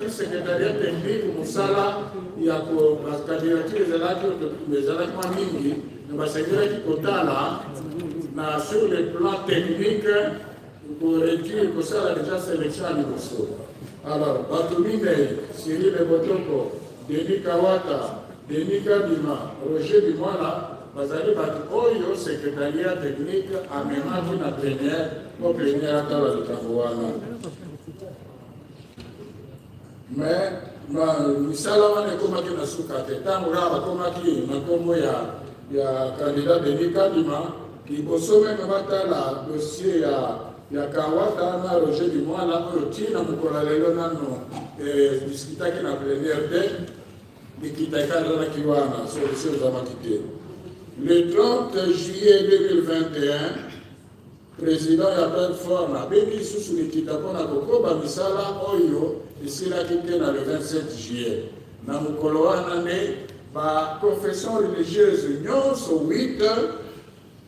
qui secrétariat technique musala ya ko candidature ezalaki mingi na basengelaki kotala na sur le plan technique pour réduire kosala déjà sélection à liboso. Alors bato minei Cyril Botoko, Denis Kawata, Denis Kadima, Roger Bimwala bazali bato oyo secrétariat technique amemaki na plénière au plénière atala likambo wana. Mais misala wana ekomaki na suka te ntango kaka bakomaki na nkombo ya candidat Denis Kadima liboso meme batala dossier ya Kawata na Roger Bimwala oyo ntina mokolo lelo nano diskutaki na plénière te likita ekazalaki wana solution ezalaki te. Le 30 juillet 2021, président ya plateforme abengi lisusu likita mpona kokoba misala oyo esilaki te na le 27 juillet. Na mokolo wana nde baconfession religieuse nyonso 8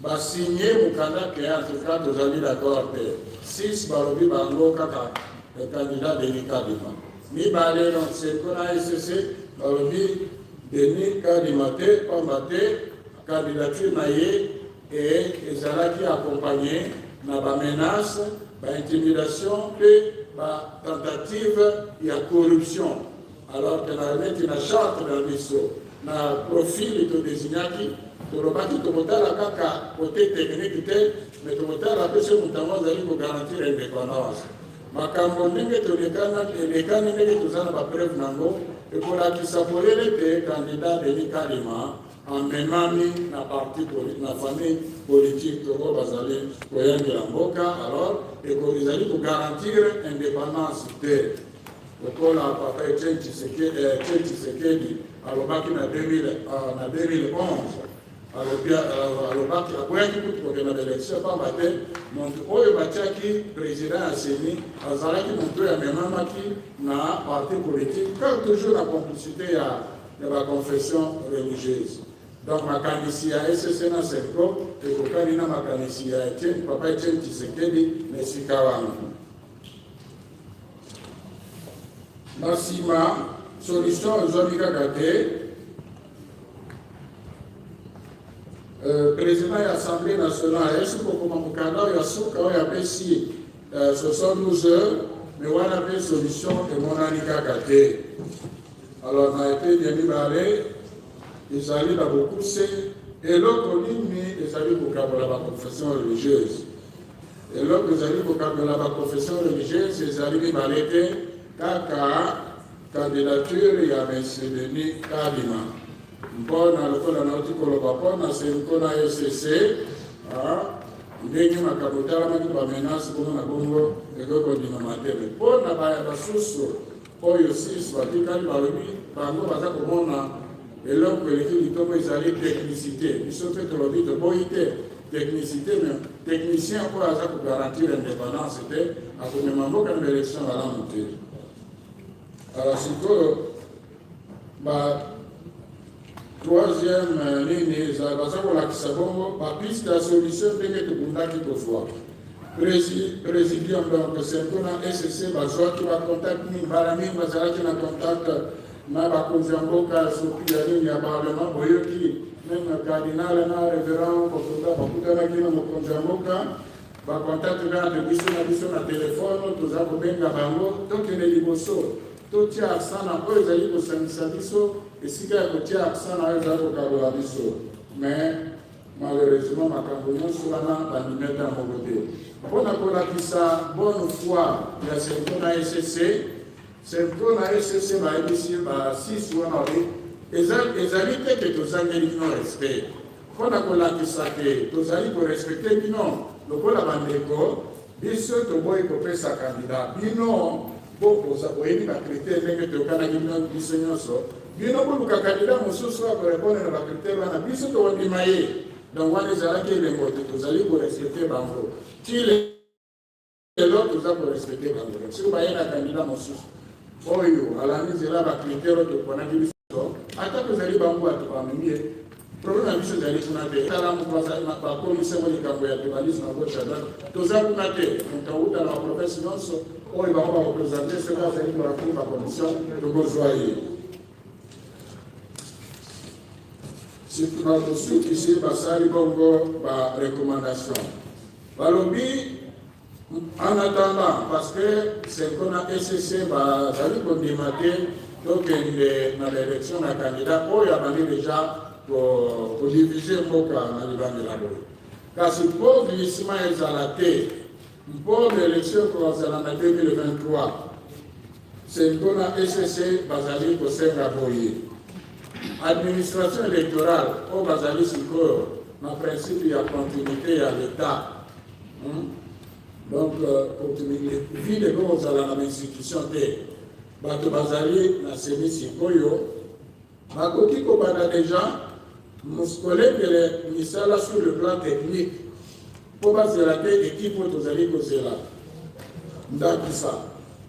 basigné mokanda ke en tout cas tozali d'accord te. 6 balobi bango kaka candidat Denis Kadima. Mibale donc c'est qu'on a SCC balobi Denis Kadima te pamba te candidature na ye et ezalaki accompagné na ba menace, ba intimidation et ba tentative ya corruption. Alors que na remeti na charte na biso na profil to désignaki tolobaki tokotala kaka côté technique te mais tokotala pe ce mutango azali ko garantir indépendance. Makambo ndenge elekani ndenge tozana ba preuve nango ekolakisa polele te candidat Denis Kadima amemami na parti politique, na famille politique toko bazali koyangela mboka. Alors ezali ko garantir indépendance te lokola papa Etienne Tshisekedi alobaki na 2011 alobaki akoyaki kutu kokenda na élection pamba te moto oyo batiaki président ya seni azalaki moto oyo amemamaki na parti politique comme toujours na complicité ya baconfession religieuse. Donc makanisi ya SSC na Senko ekokani na makanisi ya papa Etienne Tshisekedi na esika wana. Na nsima solution ezwami kaka te. Président ya Assemblée nationale esi kokoma mokanda oyo asuka oyo apesi 72 heures mais wana mpe solution emonani kaka te. Alors na ete ya mibale ezali na bokuse eloko nini ezali kokabola baconfession religieuse. Eloko ezali kokabola baconfession religieuse ezali mibale te kaka candidature ya Monsieur Denis Kadima mpona lokola nauti koloba mpona senko na SCC ndenge makambo talamaki bamenase kono na bongo ekokondima te mpona basusu oyo 6 batikali balobi bango baza komona eloko eleki litombo ezali technicité. Biso mpe tolobi toboyi te technicité mais technicien oyo aza kogarantir indépendance te akomema mboka na baélection malamu te. Alors sikoyo troisième ligne baza kolakisa bongo bapiste ya solution ndenge tokundaki kozwa présidium donc senko na SCC bazwaki bacontact mingi mbala mingi bazalaki na contact na bakonzi ya mboka soki ya nini ya parlement boyoki meme cardinal na révérend kokoka bakutanaki na mokonzi ya mboka bacontact kaka biso na telefone toza kobenga bango tokende liboso totia accent na oyo ezali kosangisa biso esika ya kotia accent na oyo ezali kokabola biso mais malheureusement makambo nyonso wana bandimeta ya moko te mpona kolakisa bonne foi ya senko na SCC. Senko na SCC bayebisi ba6 wana oyo ezali te ke tozangeli bino respect mpona kolakisa te tozali korespecte bino lokola bandeko biso toboyi kopesa candidat bino bokoza boyebi bakritere ndenge toyokanaki bino biso nyonso bino boluka candidat mosusu akorepondre na bakritere wana biso tokondima ye. Donc wana ezalaki elengo te tozali korespecte bango ti lelo toza korespecte bango soki baye na candidat mosusu oyo alandi nzela bakritere oyo toponaki biso ata tozali bango bato bamemi ye problème ya biso ezali kuna te tala bakomisemo likambo ya tribalisme na gauche à droite toza kuna te moto auta na baprovince nyonso oyo bango barepresente soki azali korapini bacondition tokozwa ye basukisi basali bongo barecommandation balobi en attendant parce que c'est qu'on a SSC bazali kondima te tokende na l'élection na candidat oyo abandi déjà kodivize mboka na libandela boye kasi mpo glissement ezala te mpo l'élection kozala na 2023 c'est qu'on a SSC bazali kosenga boye administration électorale oyo bazali sikoyo na principe ya continuité ya l'état donc ville eko kozala na institution te bato bazali na semi sikoyo bakoki kobanda déjà kolengele misala sur le plan technique mpo bazela te équipe oyo tozali kozela ndakisa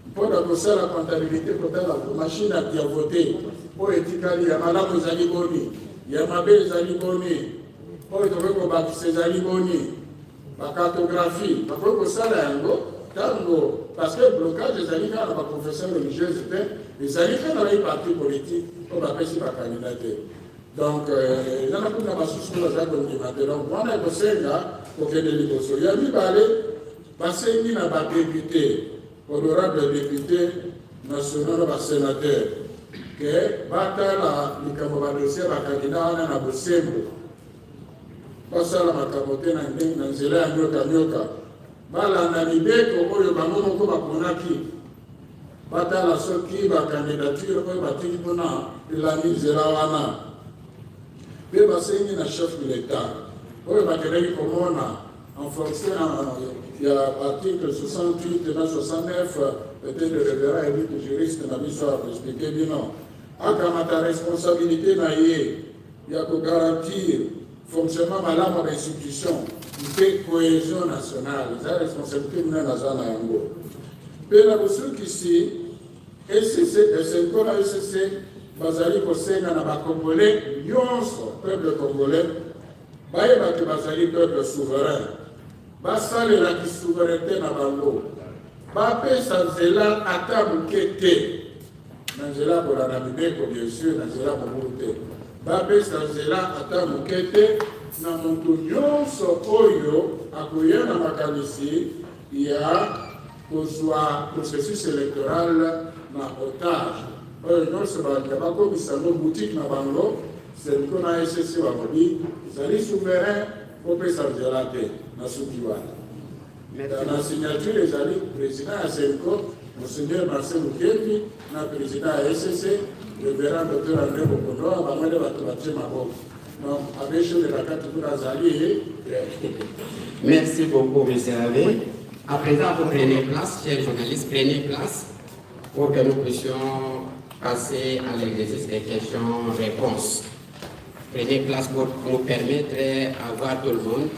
mpona kosala comptabilité kotala machine ya vote oyo etikali ya malamu ezali boni ya mabe ezali boni oyo tokoki kobakisa ezali boni bacartographie bakoki kosala yango ntango parce que blocage ezali kaka na baprofesseur religieuse te ezali kaka na parti politique oyo bapesi bakandidat te donc ezana kuna basusu oyo baza kondima te donc wana ekosenga kokende liboso ya mibale basengi na badepute honorable député national na basénateur ke batala likambo badossier bakandidat wana na bosembo basala makambo te na nzela ya nyoka balanda mibeko oyo bango moko baponaki batala soki bakandidature oyo batiki mpona elandi nzela wana mpe basengi na chef de l'état oyo bakendaki komona en fonction ya article 68 na 69 peut-être le révérend évite juriste na biso akoexplike bino akamata responsabilité na ye ya kogarantir fonctionnement malamu ya institution mpe cohésion nationale eza responsabilité minene aza na yango mpe na bosukisi esenko na ecc bazali kosenga na bacongolais nyonso peuple congolais bayebaki bazali peuple souverain basalelaki souveraineté na bango bapesa nzela ata moke te na nzela ya kolanda mibeko bien sûr na nzela mobulu te bapesa nzela ata moke te na moto nyonso oyo akoya na makanisi ya kozwa processus électoral na otage oyo nyonso balinga bakomisa ngo boutique na bango seniko na ecc bakobi ezali souverain kopesa nzela te na suki wana na signature ezali président ya seniko monseigneur Marcel Mukendi na président ya ecc révérend docteur André Bokondo bamwende bato batie maboko donc avec chose de la carte pour azali. Merci beaucoup, M. Avé. À présent, vous prenez place, chers journalistes, prenez place pour que nous puissions passer à l'exercice des questions-réponses. Prenez place pour nous permettre à voir tout le monde.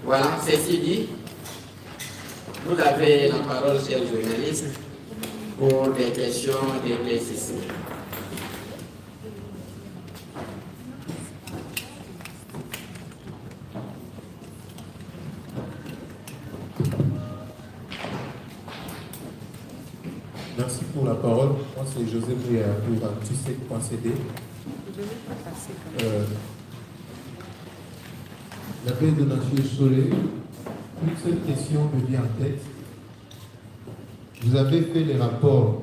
Voilà, ceci dit, vous avez la parole, chers journalistes, pour des questions d'éclaircissement. Merci pour la parole. Moi, c'est Joseph Brière pour TUSEC.cd. La paix de Nature Soleil, une seule question me vient en tête. Vous avez fait les rapports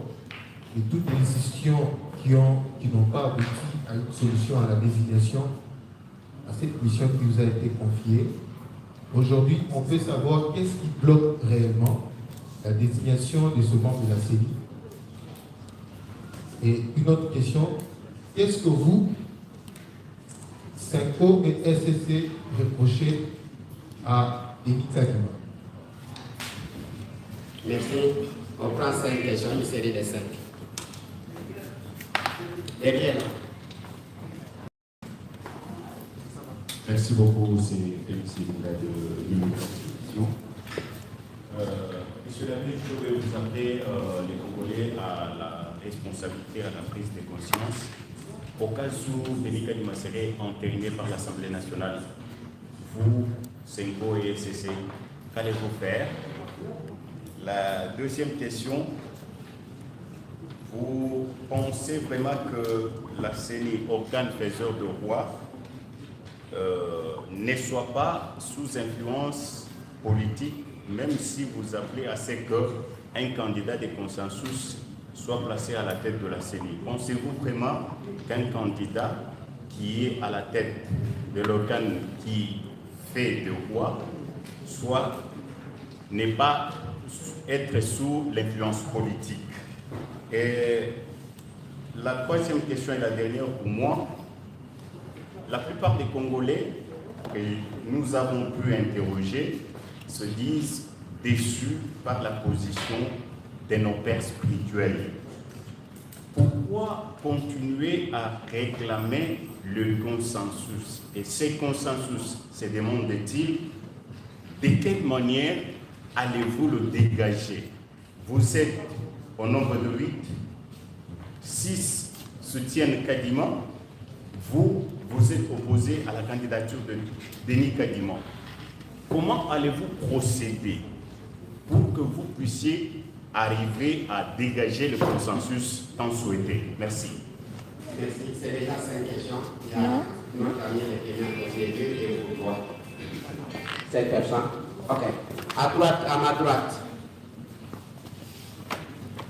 de toutes les décisions qui n'ont pas abouti à une solution à la désignation, à cette mission qui vous a été confiée. Aujourd'hui, on veut savoir qu'est-ce qui bloque réellement la désignation de ce membre de la CENI. Et une autre question, qu'est-ce que vous, Senko et SSC, reprochez à Denis Kadima? Merci. On prend 5 questions, une série de 5. Lesquelles? Merci beaucoup, c'est de l'immigration. Monsieur l'abbé, je vais vous appeler les Congolais à la responsabilité, à la prise de conscience. Au cas où Denis Kadima serait entériné par l'Assemblée nationale, vous, Senko et SCC, qu'allez-vous faire? La deuxième question, vous pensez vraiment que la CENI, organe faiseur de roi, ne soit pas sous influence politique, même si vous appelez à ce qu'un candidat de consensus soit placé à la tête de la CENI? Pensez-vous vraiment qu'un candidat qui est à la tête de l'organe qui fait de roi n'est pas être sous l'influence politique? Et la troisième question et la dernière pour moi, la plupart des Congolais que nous avons pu interroger se disent déçus par la position de nos pères spirituels. Pourquoi continuer à réclamer le consensus? Et ce consensus se demande-t-il, de quelle manière allez-vous le dégager? Vous êtes au nombre de 8, 6 soutiennent Kadima, vous êtes opposé à la candidature de Denis Kadima. Comment allez-vous procéder pour que vous puissiez arriver à dégager le consensus tant souhaité? Merci. Merci. C'est déjà 5 questions. Il y a notre ami qui vient poser 2 et vous 3. 5 personnes. Ok. À droite, à ma droite.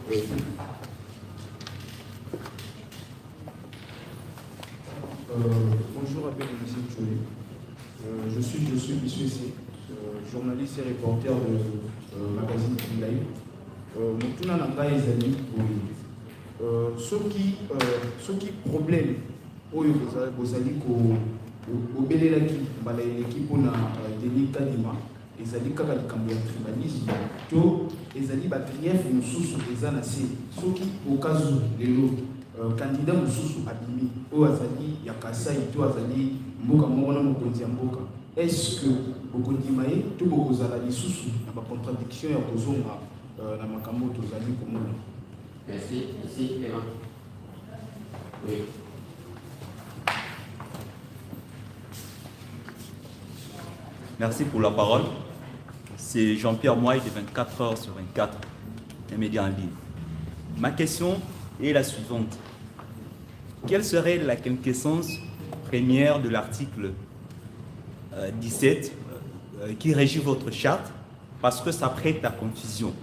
Oui. Bonjour, appelé M. Tchouli. Je suis M. C, journaliste et reporter de magazine Kilaï. Moutuna Nanga Ezali, ce qui problème, vous allez au Belélaki, l'équipe on a Denis Kadima, ezali kaka likambo ya tribalisme to ezali ba trief mususu ezana se soki okazu lelo candidat mususu abimi o azali ya Kasai to azali mboka moko na mokonzi ya mboka, est-ce que bokondima ye to bokozala lisusu na ba contradiction ya kozonga na makambo tozali komona? Merci. Ici, Clément. Oui. Merci pour la parole. C'est Jean-Pierre Moy de 24 heures sur 24, un média en ligne. Ma question est la suivante. Quelle serait la quintessence première de l'article 17 qui régit votre charte? Parce que ça prête à confusion.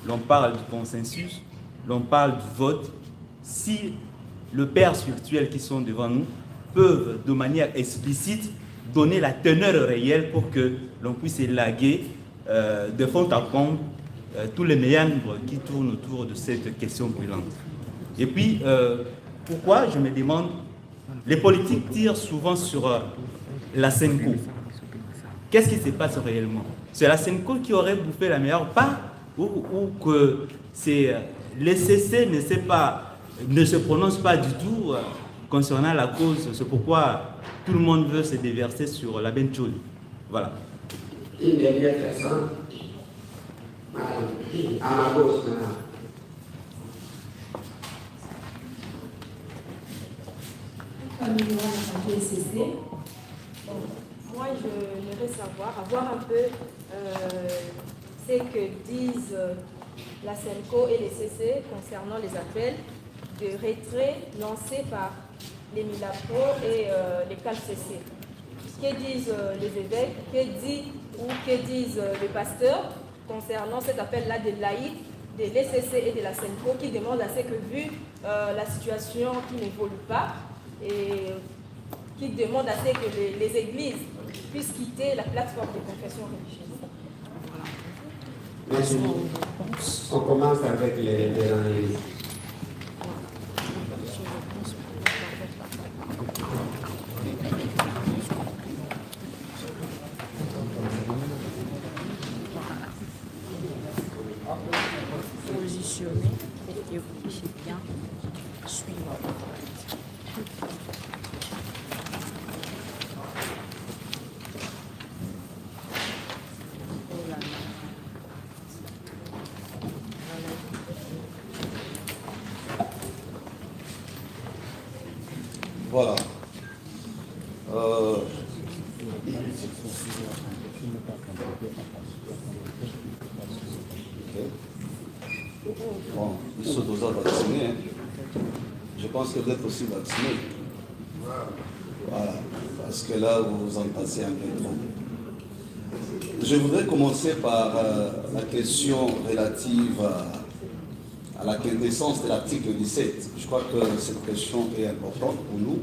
L'on parle du consensus, l'on parle du vote. Si les pères spirituels qui sont devant nous peuvent de manière explicite donner la teneur réelle pour que l'on puisse élaguer de fond en comble tous les méandres qui tournent autour de cette question brûlante. Et puis, pourquoi, je me demande, les politiques tirent souvent sur la Senko. Qu'est-ce qui se passe réellement? C'est la Senko qui aurait bouffé la meilleure part ou que les CC ne se prononce pas du tout concernant la cause? C'est pourquoi tout le monde veut se déverser sur la Benchouli. Voilà. Une dernière personne. À ma gauche, maintenant. Moi, je voudrais avoir un peu ce que disent la SENCO et les CC concernant les appels de retrait lancés par les Milapro et les CAL-CC. Que disent les évêques, que disent les pasteurs concernant cet appel-là des laïcs, de l'ECC et de la SENCO qui demandent à ce que, vu la situation qui n'évolue pas, et qui demandent à ce que les églises puissent quitter la plateforme de confession religieuse. Merci. On commence avec les analyses. Positionner et vous puissiez bien suivre. Voilà. Bon, ils sont tous vaccinés. Hein. Je pense que vous êtes aussi vaccinés. Voilà. Parce que là, vous vous entassez un peu trop. Je voudrais commencer par la question relative à la quintessence de l'article 17. Je crois que cette question est importante pour nous.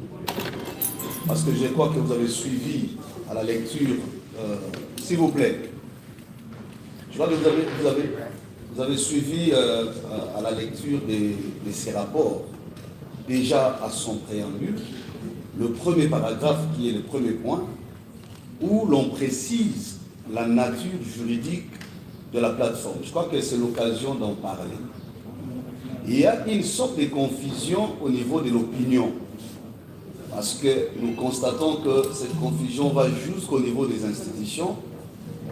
Parce que je crois que vous avez suivi à la lecture, s'il vous plaît. Je crois que vous avez suivi à la lecture de ces rapports, déjà à son préambule, le premier paragraphe qui est le premier point, où l'on précise la nature juridique de la plateforme. Je crois que c'est l'occasion d'en parler. Il y a une sorte de confusion au niveau de l'opinion, parce que nous constatons que cette confusion va jusqu'au niveau des institutions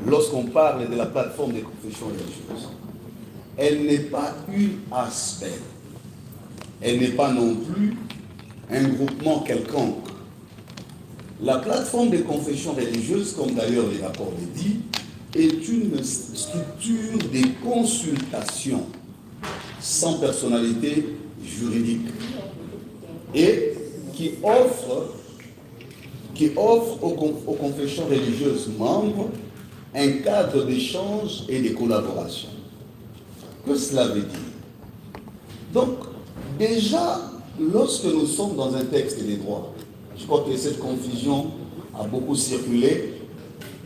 lorsqu'on parle de la plateforme des confessions religieuses. Elle n'est pas une aspect, elle n'est pas non plus un groupement quelconque. La plateforme des confessions religieuses, comme d'ailleurs les rapports le disent, est une structure de consultation sans personnalité juridique et qui offre aux confessions religieuses membres un cadre d'échange et de collaboration. Que cela veut dire? Donc, déjà, lorsque nous sommes dans un texte des droits, je crois que cette confusion a beaucoup circulé,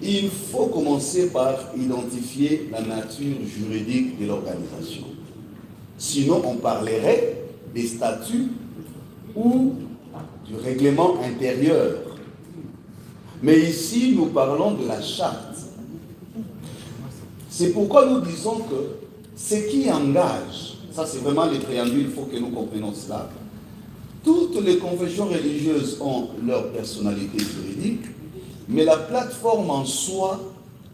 il faut commencer par identifier la nature juridique de l'organisation. Sinon, on parlerait des statuts ou du règlement intérieur. Mais ici, nous parlons de la charte. C'est pourquoi nous disons que ce qui engage, ça c'est vraiment les préambules, il faut que nous comprenions cela. Toutes les confessions religieuses ont leur personnalité juridique, mais la plateforme en soi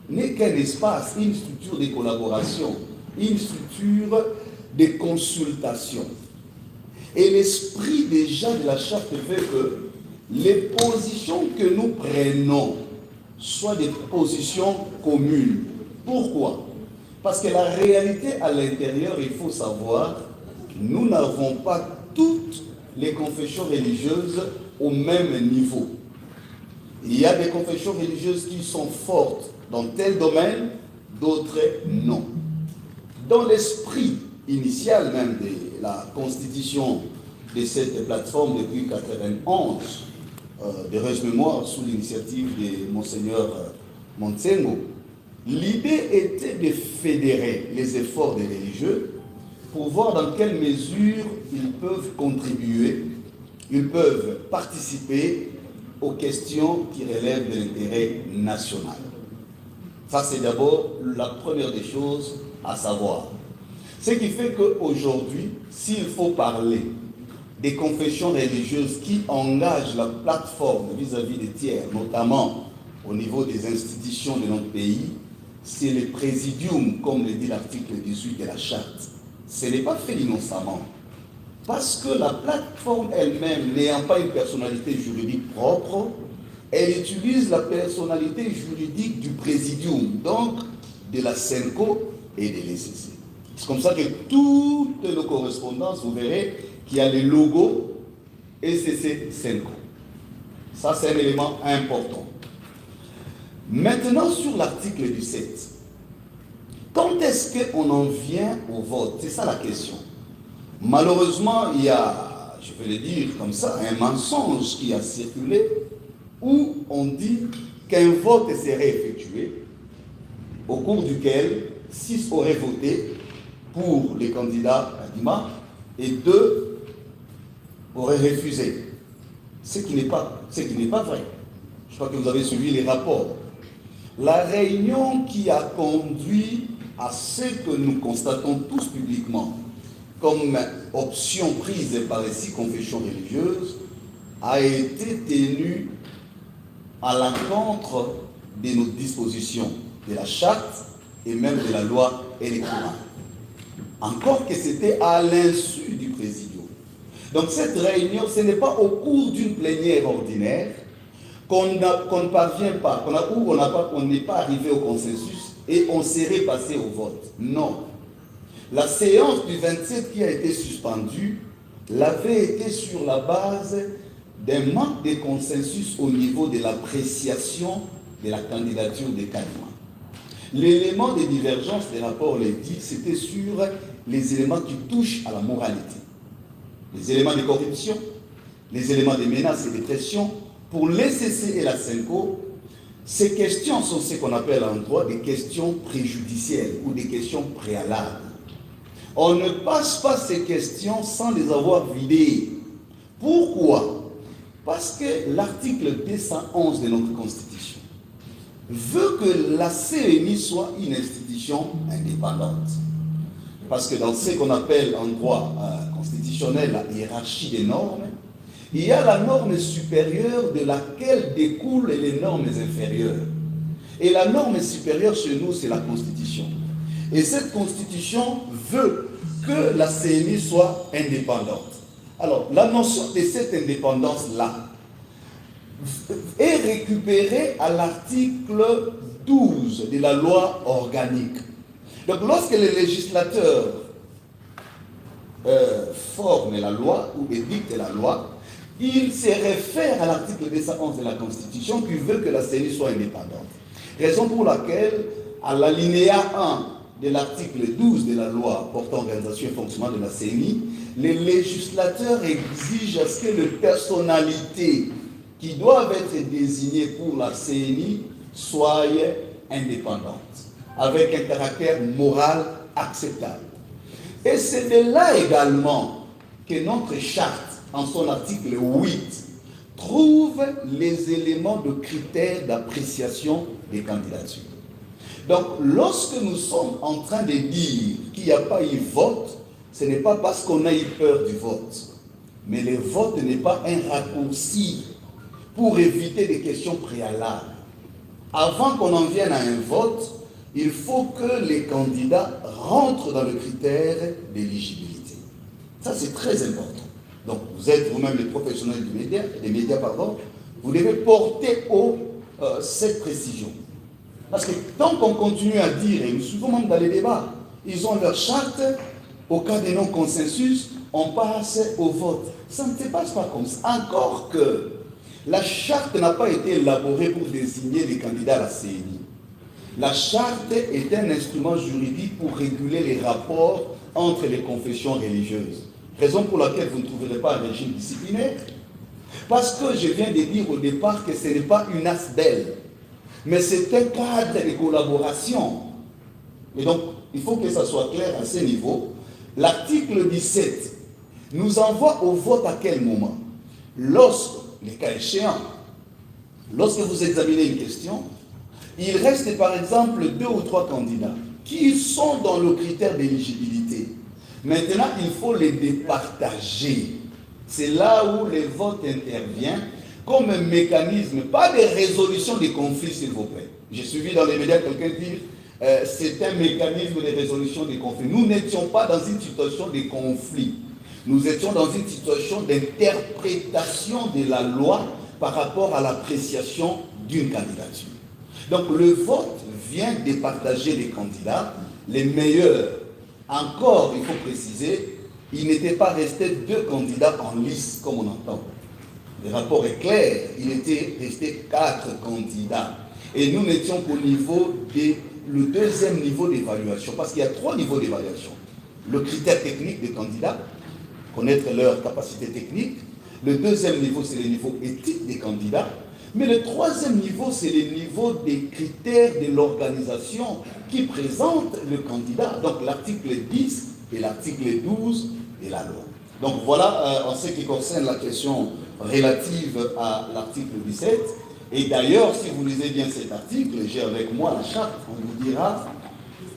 n'est qu'un espace, une structure de collaboration, une structure de consultation. Et l'esprit déjà de la charte fait que les positions que nous prenons soient des positions communes. Pourquoi? Parce que la réalité à l'intérieur, il faut savoir, nous n'avons pas toutes les confessions religieuses au même niveau. Il y a des confessions religieuses qui sont fortes dans tel domaine, d'autres non. Dans l'esprit initial même de la constitution de cette plateforme depuis 1991, de Rêve-Mémoire sous l'initiative de Monseigneur Montsengo, l'idée était de fédérer les efforts des religieux pour voir dans quelle mesure ils peuvent contribuer, ils peuvent participer aux questions qui relèvent de l'intérêt national. Ça, c'est d'abord la première des choses à savoir. Ce qui fait qu'aujourd'hui, s'il faut parler des confessions religieuses qui engagent la plateforme vis-à-vis des tiers, notamment au niveau des institutions de notre pays, c'est le présidium, comme le dit l'article 18 de la charte. Ce n'est pas fait innocemment. Parce que la plateforme elle-même, n'ayant pas une personnalité juridique propre, elle utilise la personnalité juridique du présidium, donc de la SENCO et de l'ECC. C'est comme ça que toutes nos correspondances, vous verrez qu'il y a les logos ECC SENCO. Ça, c'est un élément important. Maintenant, sur l'article 17, quand est-ce qu'on en vient au vote? C'est ça la question. Malheureusement, il y a, je vais le dire comme ça, un mensonge qui a circulé où on dit qu'un vote serait effectué au cours duquel 6 auraient voté pour les candidats à Dima et 2 auraient refusé. Ce qui n'est pas vrai. Je crois que vous avez suivi les rapports. La réunion qui a conduit à ce que nous constatons tous publiquement comme option prise par les 6 confessions religieuses a été tenue à l'encontre de nos dispositions, de la charte et même de la loi électorale. Encore que c'était à l'insu du président. Donc cette réunion, ce n'est pas au cours d'une plénière ordinaire qu'on ne parvient pas, on n'est pas arrivé au consensus et on serait passé au vote. Non. La séance du 27 qui a été suspendue l'avait été sur la base d'un manque de consensus au niveau de l'appréciation de la candidature des candidats. L'élément de divergence des rapports les dit, c'était sur les éléments qui touchent à la moralité. Les éléments de corruption, les éléments de menaces et de pression. Pour l'ECC et la CENCO, ces questions sont ce qu'on appelle en droit des questions préjudicielles ou des questions préalables. On ne passe pas ces questions sans les avoir vidées. Pourquoi? Parce que l'article 211 de notre Constitution veut que la CENI soit une institution indépendante. Parce que dans ce qu'on appelle en droit constitutionnel la hiérarchie des normes, il y a la norme supérieure de laquelle découlent les normes inférieures. Et la norme supérieure chez nous, c'est la Constitution. Et cette Constitution veut que la CENI soit indépendante. Alors, la notion de cette indépendance-là est récupérée à l'article 12 de la loi organique. Donc, lorsque les législateurs forment la loi ou édictent la loi, ils se réfèrent à l'article 211 de la Constitution qui veut que la CENI soit indépendante. Raison pour laquelle, à l'alinéa 1 de l'article 12 de la loi portant organisation et fonctionnement de la CENI, les législateurs exigent à ce que les personnalités qui doivent être désignées pour la CENI soient indépendantes, avec un caractère moral acceptable. Et c'est de là également que notre charte, en son article 8, trouve les éléments de critères d'appréciation des candidatures. Donc, lorsque nous sommes en train de dire qu'il n'y a pas eu vote, ce n'est pas parce qu'on a eu peur du vote. Mais le vote n'est pas un raccourci pour éviter des questions préalables. Avant qu'on en vienne à un vote, il faut que les candidats rentrent dans le critère d'éligibilité. Ça, c'est très important. Donc, vous êtes vous-même les professionnels des médias, vous devez porter haut cette précision. Parce que tant qu'on continue à dire, et nous souvent même dans les débats, ils ont leur charte, au cas de non-consensus, on passe au vote. Ça ne se passe pas comme ça. Encore que la charte n'a pas été élaborée pour désigner les candidats à la CENI. La charte est un instrument juridique pour réguler les rapports entre les confessions religieuses. Raison pour laquelle vous ne trouverez pas un régime disciplinaire. Parce que je viens de dire au départ que ce n'est pas une ASBEL, mais c'est un cadre de collaboration. Et donc, il faut que ça soit clair à ce niveau. L'article 17 nous envoie au vote à quel moment? Lorsque, les cas échéants, lorsque vous examinez une question, il reste par exemple 2 ou 3 candidats qui sont dans le critère d'éligibilité. Maintenant, il faut les départager. C'est là où le vote intervient comme un mécanisme, pas de résolution des conflits, s'il vous plaît. J'ai suivi dans les médias quelqu'un dire c'est un mécanisme de résolution des conflits. Nous n'étions pas dans une situation de conflit. Nous étions dans une situation d'interprétation de la loi par rapport à l'appréciation d'une candidature. Donc le vote vient départager les candidats, les meilleurs. Encore, il faut préciser, il n'était pas resté 2 candidats en lice, comme on entend. Le rapport est clair, il était resté 4 candidats. Et nous n'étions qu'au niveau le deuxième niveau d'évaluation, parce qu'il y a 3 niveaux d'évaluation. Le critère technique des candidats, connaître leur capacité technique. Le deuxième niveau, c'est le niveau éthique des candidats. Mais le troisième niveau, c'est le niveau des critères de l'organisation qui présente le candidat. Donc l'article 10 et l'article 12 de la loi. Donc voilà en ce qui concerne la question relative à l'article 17. Et d'ailleurs, si vous lisez bien cet article, j'ai avec moi la charte, on vous dira,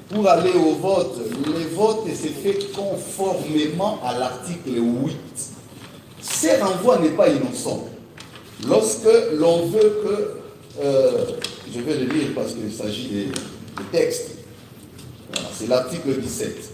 pour aller au vote, le vote s'est fait conformément à l'article 8. Ce renvoi n'est pas innocent. Lorsque l'on veut que, je vais le lire parce qu'il s'agit des textes, voilà, c'est l'article 17.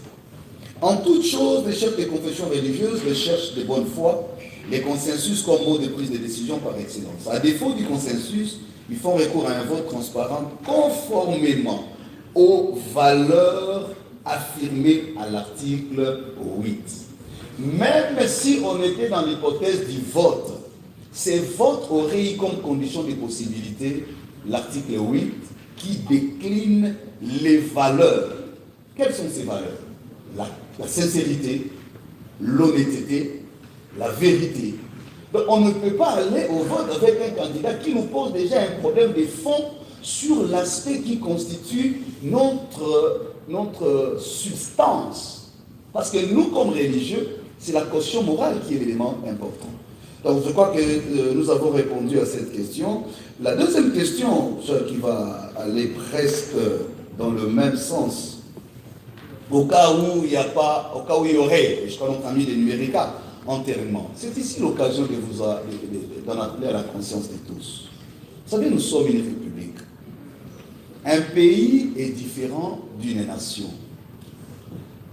En toute chose, les chefs des confessions religieuses recherchent de bonne foi les consensus comme mode de prise de décision par excellence. À défaut du consensus, ils font recours à un vote transparent conformément aux valeurs affirmées à l'article 8. Même si on était dans l'hypothèse du vote, ces votes auraient eu comme condition de possibilité l'article 8 qui décline les valeurs. Quelles sont ces valeurs? La sincérité, l'honnêteté, la vérité. Donc on ne peut pas aller au vote avec un candidat qui nous pose déjà un problème de fond sur l'aspect qui constitue notre substance. Parce que nous, comme religieux, c'est la caution morale qui est l'élément important. Donc je crois que nous avons répondu à cette question. La deuxième question, qui va aller presque dans le même sens, au cas où il n'y a pas, au cas où il y aurait, je crois notre ami des numériques, enterrement. C'est ici l'occasion de vous d'en appeler à la conscience de tous. Vous savez, nous sommes une république. Un pays est différent d'une nation.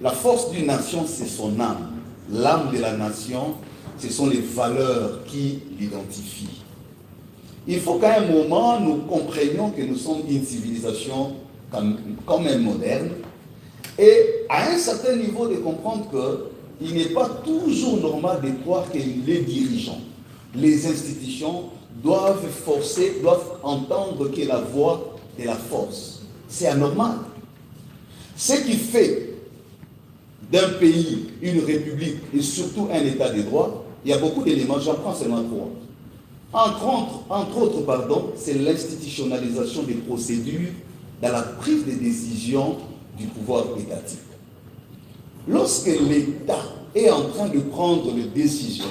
La force d'une nation, c'est son âme. L'âme de la nation, ce sont les valeurs qui l'identifient. Il faut qu'à un moment, nous comprenions que nous sommes une civilisation quand même moderne, et à un certain niveau de comprendre qu'il n'est pas toujours normal de croire que les dirigeants, les institutions doivent entendre que la voix de la force. C'est anormal. Ce qui fait d'un pays une république et surtout un état de droit, il y a beaucoup d'éléments, j'en prends seulement trois. Entre autres, c'est l'institutionnalisation des procédures dans la prise de décision du pouvoir étatique. Lorsque l'État est en train de prendre des décisions,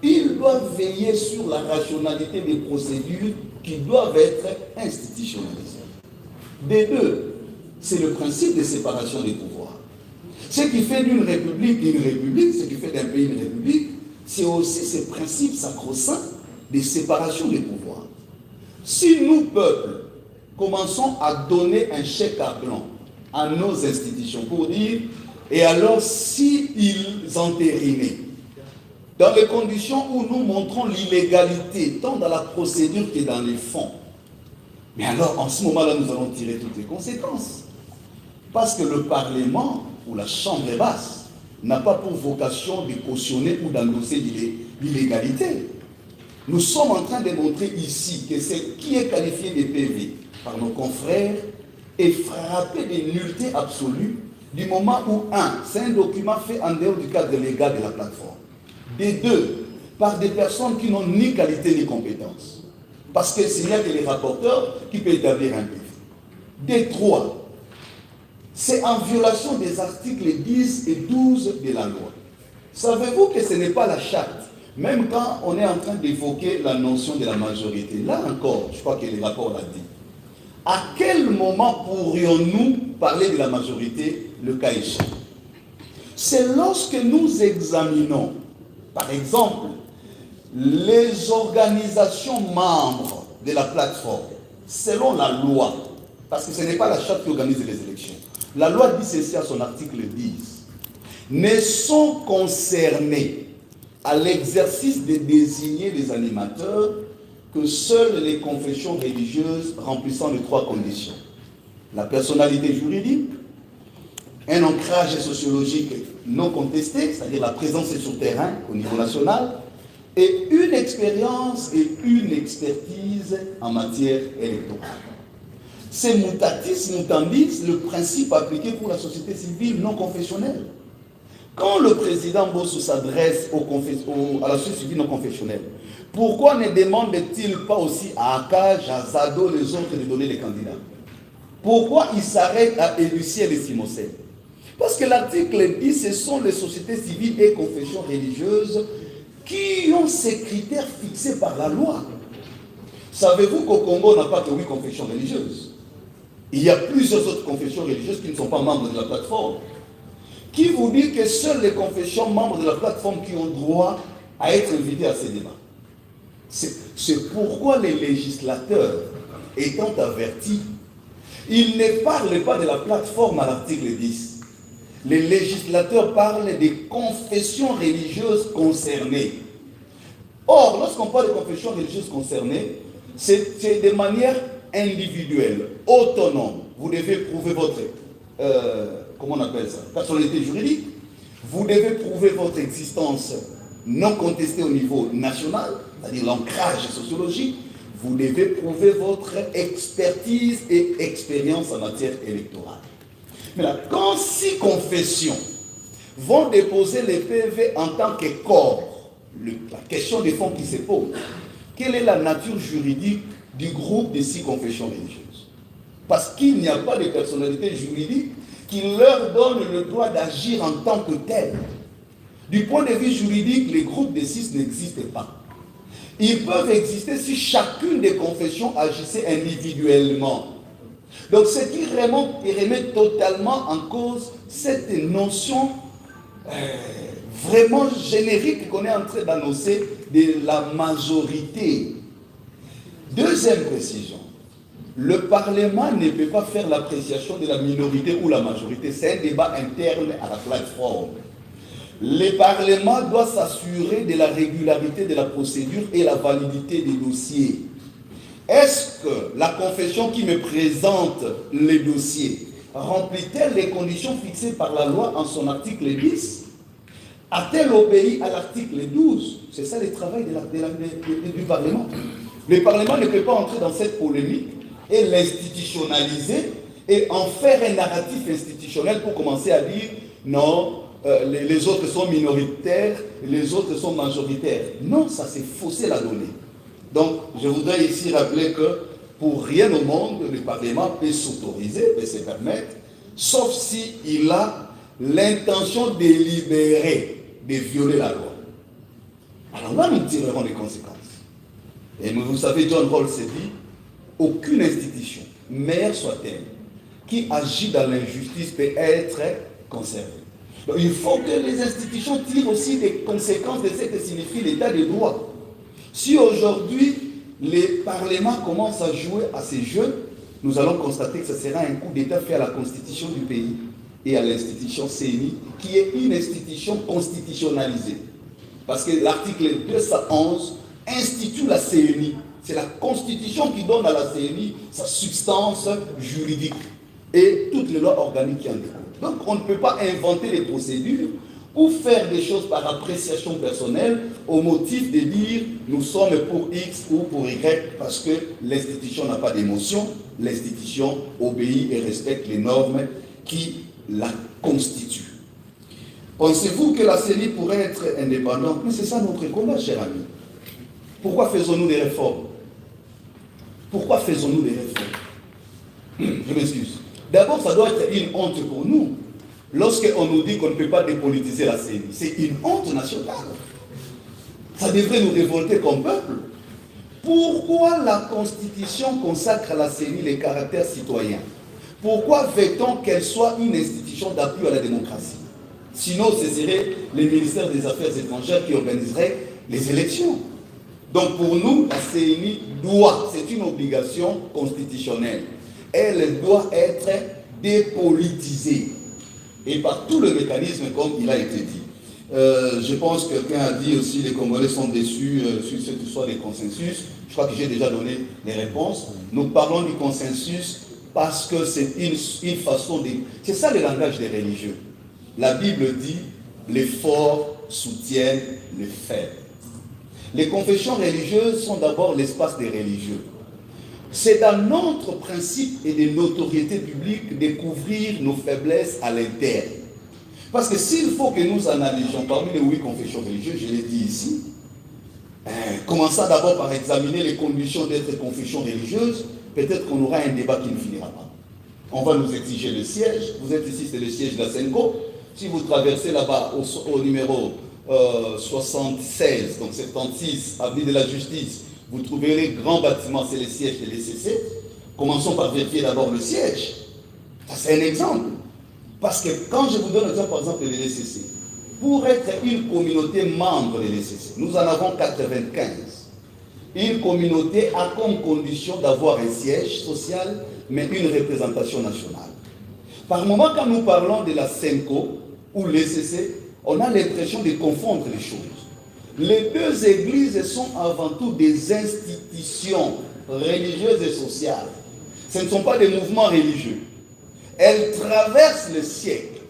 il doit veiller sur la rationalité des procédures qui doivent être institutionnalisées. Des deux, c'est le principe de séparation des pouvoirs. Ce qui fait d'une république une république, ce qui fait d'un pays une république, c'est aussi ce principe sacro-saint de séparation des pouvoirs. Si nous, peuple, commençons à donner un chèque à blanc à nos institutions pour dire, et alors s'ils entérinaient, dans les conditions où nous montrons l'illégalité, tant dans la procédure que dans les fonds, mais alors en ce moment-là, nous allons tirer toutes les conséquences. Parce que le Parlement, ou la Chambre basse, n'a pas pour vocation de cautionner ou d'endosser l'illégalité. Nous sommes en train de montrer ici que ce qui est qualifié de PV par nos confrères est frappé de nullité absolue du moment où, c'est un document fait en dehors du cadre légal de la plateforme. Des deux, par des personnes qui n'ont ni qualité ni compétence. Parce que s'il n'y a que les rapporteurs qui peuvent établir un PV. Des trois, c'est en violation des articles 10 et 12 de la loi. Savez-vous que ce n'est pas la charte? Même quand on est en train d'évoquer la notion de la majorité, là encore, je crois que le rapport l'a dit. À quel moment pourrions-nous parler de la majorité, le cas échéant? C'est lorsque nous examinons, par exemple, les organisations membres de la plateforme, selon la loi, parce que ce n'est pas la charte qui organise les élections. La loi dit ceci à son article 10. Ne sont concernés à l'exercice de désigner les animateurs que seules les confessions religieuses remplissant les trois conditions. La personnalité juridique, un ancrage sociologique non contesté, c'est-à-dire la présence sur terrain au niveau national, et une expérience et une expertise en matière électorale. C'est mutatis mutandis le principe appliqué pour la société civile non confessionnelle. Quand le président Bosso s'adresse à la société civile non confessionnelle, pourquoi ne demande-t-il pas aussi à Akaj, à Zado, les autres de donner les candidats? Pourquoi il s'arrête à Eluciel et Simocène? Parce que l'article dit ce sont les sociétés civiles et confessions religieuses qui ont ces critères fixés par la loi. Savez-vous qu'au Congo, on n'a pas que 8 confessions religieuses? Il y a plusieurs autres confessions religieuses qui ne sont pas membres de la plateforme. Qui vous dit que seules les confessions membres de la plateforme qui ont droit à être invités à ces débats? C'est pourquoi les législateurs, étant avertis, ils ne parlent pas de la plateforme à l'article 10. les législateurs parlent des confessions religieuses concernées. Or, lorsqu'on parle de confessions religieuses concernées, c'est de manière individuelle, autonome. Vous devez prouver votre, comment on appelle ça, personnalité juridique. Vous devez prouver votre existence non contestée au niveau national, c'est-à-dire l'ancrage sociologique. Vous devez prouver votre expertise et expérience en matière électorale. Maintenant, quand 6 confessions vont déposer les PV en tant que corps, la question des fonds qui se pose, quelle est la nature juridique du groupe des 6 confessions religieuses? Parce qu'il n'y a pas de personnalité juridique qui leur donne le droit d'agir en tant que tel. Du point de vue juridique, les groupes des 6 n'existent pas. Ils peuvent exister si chacune des confessions agissait individuellement. Donc ce qui remet totalement en cause cette notion vraiment générique qu'on est en train d'annoncer de la majorité. Deuxième précision, le Parlement ne peut pas faire l'appréciation de la minorité ou la majorité. C'est un débat interne à la plateforme. Le Parlement doit s'assurer de la régularité de la procédure et la validité des dossiers. Est-ce que la confession qui me présente les dossiers remplit-elle les conditions fixées par la loi en son article 10? A-t-elle obéi à l'article 12? C'est ça le travail du Parlement. Le Parlement ne peut pas entrer dans cette polémique et l'institutionnaliser et en faire un narratif institutionnel pour commencer à dire non, les autres sont minoritaires, les autres sont majoritaires. Non, ça c'est fausser la donnée. Donc, je voudrais ici rappeler que pour rien au monde, le Parlement peut s'autoriser, peut se permettre, sauf s'il a l'intention délibérée de violer la loi. Alors là, nous tirerons les conséquences. Et vous savez, John Rawls s'est dit, aucune institution, meilleure soit-elle, qui agit dans l'injustice peut être conservée. Donc, il faut que les institutions tirent aussi des conséquences de ce que signifie l'état de droit. Si aujourd'hui, les parlements commencent à jouer à ces jeux, nous allons constater que ce sera un coup d'État fait à la constitution du pays et à l'institution CNI, qui est une institution constitutionnalisée. Parce que l'article 211 institue la CNI. C'est la Constitution qui donne à la CNI sa substance juridique et toutes les lois organiques qui en découlent. Donc on ne peut pas inventer les procédures ou faire des choses par appréciation personnelle au motif de dire nous sommes pour X ou pour Y parce que l'institution n'a pas d'émotion, l'institution obéit et respecte les normes qui la constituent. Pensez-vous que la CNI pourrait être indépendante? Mais c'est ça notre combat, cher ami. Pourquoi faisons-nous des réformes? Pourquoi faisons-nous des réformes? Je m'excuse. D'abord, ça doit être une honte pour nous. Lorsqu'on nous dit qu'on ne peut pas dépolitiser la CNI, c'est une honte nationale. Ça devrait nous révolter comme peuple. Pourquoi la Constitution consacre à la CNI les caractères citoyens? Pourquoi veut-on qu'elle soit une institution d'appui à la démocratie? Sinon, ce serait le ministère des Affaires étrangères qui organiserait les élections. Donc pour nous, la CNI doit, c'est une obligation constitutionnelle, elle doit être dépolitisée. Et par tout le mécanisme comme il a été dit. Je pense que quelqu'un a dit aussi les Congolais sont déçus sur cette histoire des consensus. Je crois que j'ai déjà donné les réponses. Nous parlons du consensus parce que c'est une façon de... C'est ça le langage des religieux. La Bible dit les forts soutiennent les faibles. Les confessions religieuses sont d'abord l'espace des religieux. C'est dans notre principe et de notoriété publique de couvrir nos faiblesses à l'interne. Parce que s'il faut que nous analysions parmi les 8 confessions religieuses, je l'ai dit ici, commençons d'abord par examiner les conditions d'être confession religieuse, peut-être qu'on aura un débat qui ne finira pas. On va nous exiger le siège. Vous êtes ici, c'est le siège de la SENCO. Si vous traversez là-bas au numéro 76, donc 76, avenue de la Justice, vous trouverez grand bâtiment, c'est le siège de l'ECC. Commençons par vérifier d'abord le siège. Ça, c'est un exemple. Parce que quand je vous donne l'exemple, par exemple, de l'ECC, pour être une communauté membre de l'ECC, nous en avons 95. Une communauté a comme condition d'avoir un siège social, mais une représentation nationale. Par moment, quand nous parlons de la SENCO ou l'ECC, on a l'impression de confondre les choses. Les deux églises sont avant tout des institutions religieuses et sociales. Ce ne sont pas des mouvements religieux. Elles traversent le siècle.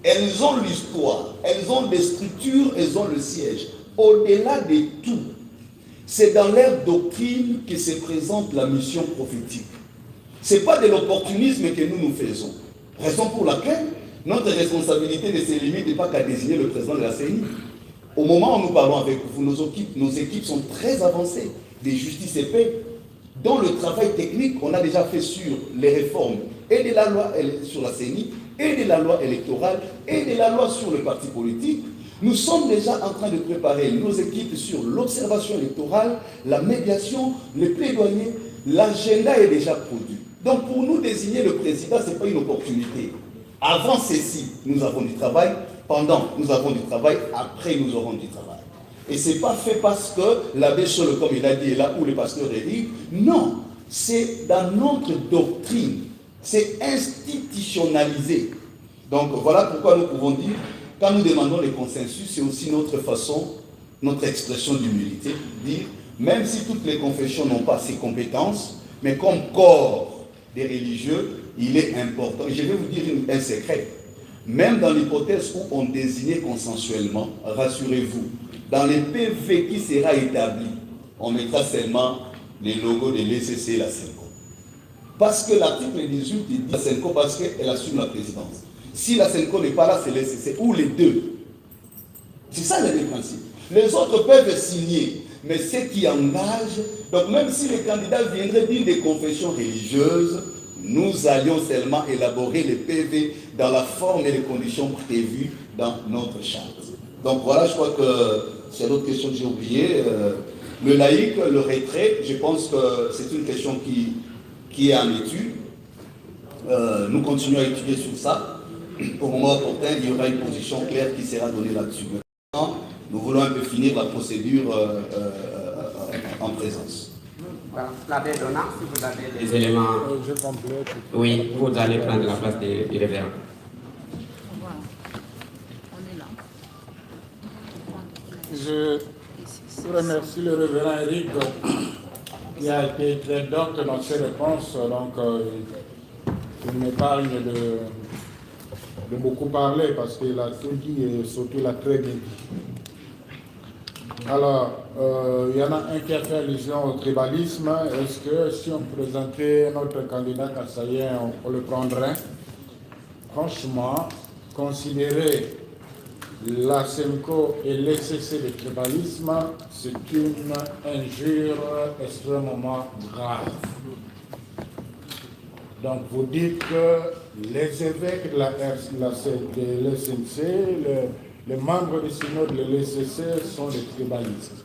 Elles ont l'histoire. Elles ont des structures. Elles ont le siège. Au-delà de tout, c'est dans leur doctrine que se présente la mission prophétique. Ce n'est pas de l'opportunisme que nous faisons. Raison pour laquelle notre responsabilité ne se limite pas qu'à désigner le président de la CENI. Au moment où nous parlons avec vous, nos équipes sont très avancées, des justices et paix, dont le travail technique qu'on a déjà fait sur les réformes et de la loi sur la CENI, et de la loi électorale, et de la loi sur le parti politique. Nous sommes déjà en train de préparer nos équipes sur l'observation électorale, la médiation, le plaidoyer. L'agenda est déjà produit. Donc pour nous désigner le président, ce n'est pas une opportunité. Avant ceci, nous avons du travail. Pendant, nous avons du travail. Après, nous aurons du travail. Et ce n'est pas fait parce que l'abbé Chole, comme il a dit, est là, ou le pasteur est dit. Non, c'est dans notre doctrine. C'est institutionnalisé. Donc voilà pourquoi nous pouvons dire, quand nous demandons le consensus, c'est aussi notre façon, notre expression d'humilité, dire, même si toutes les confessions n'ont pas ces compétences, mais comme corps des religieux, il est important. Et je vais vous dire un secret. Même dans l'hypothèse où on désignait consensuellement, rassurez-vous, dans les PV qui sera établi, on mettra seulement les logos de l'ECC et la SENCO. Parce que l'article 18 dit la SENCO parce qu'elle assume la présidence. Si la SENCO n'est pas là, c'est l'ECC, ou les deux. C'est ça le principe. Les autres peuvent signer, mais ceux qui engagent, donc même si les candidats viendraient d'une des confessions religieuses, nous allions seulement élaborer les PV dans la forme et les conditions prévues dans notre charte. Donc voilà, je crois que c'est d'autres questions que j'ai oubliées. Le laïc, le retrait, je pense que c'est une question qui est en étude. Nous continuons à étudier sur ça. Au moment opportun, il y aura une position claire qui sera donnée là-dessus. Maintenant, nous voulons un peu finir la procédure en présence. Voilà, l'abbé Donat, si vous avez des éléments. Je complète. Oui, vous allez prendre la place du révérend. Voilà. On est là. Je remercie le révérend Eric qui a été très docte dans ses réponses. Donc, il m'épargne de beaucoup parler parce qu'il a tout dit et surtout il a très bien dit. Alors, il y en a un qui a fait allusion au tribalisme. Est-ce que si on présentait notre candidat kassaïen, on le prendrait? Franchement, considérer la SENCO et l'ECC de tribalisme, c'est une injure extrêmement grave. Donc vous dites que les évêques de l'SNC, les membres du synode de l'ECC sont des tribalistes.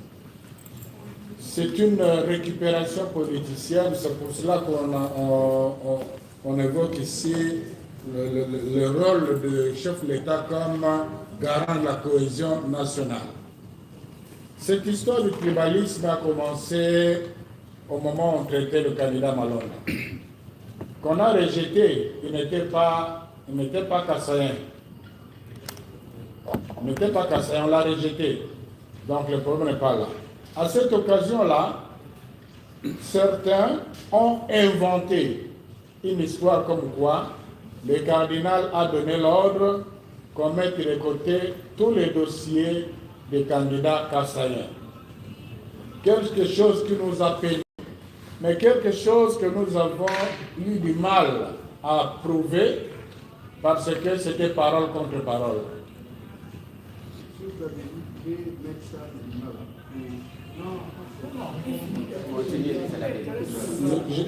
C'est une récupération politicienne, c'est pour cela qu'on évoque ici le rôle du chef de l'État comme garant de la cohésion nationale. Cette histoire du tribalisme a commencé au moment où on traitait le candidat Malonga, qu'on a rejeté. Il n'était pas kassaïen. Il n'était pas kassaïen, on l'a rejeté. Donc le problème n'est pas là. À cette occasion-là, certains ont inventé une histoire comme quoi le cardinal a donné l'ordre qu'on mette de côté tous les dossiers des candidats kassaïens. Quelque chose qui nous a peiné, mais quelque chose que nous avons eu du mal à prouver parce que c'était parole contre parole.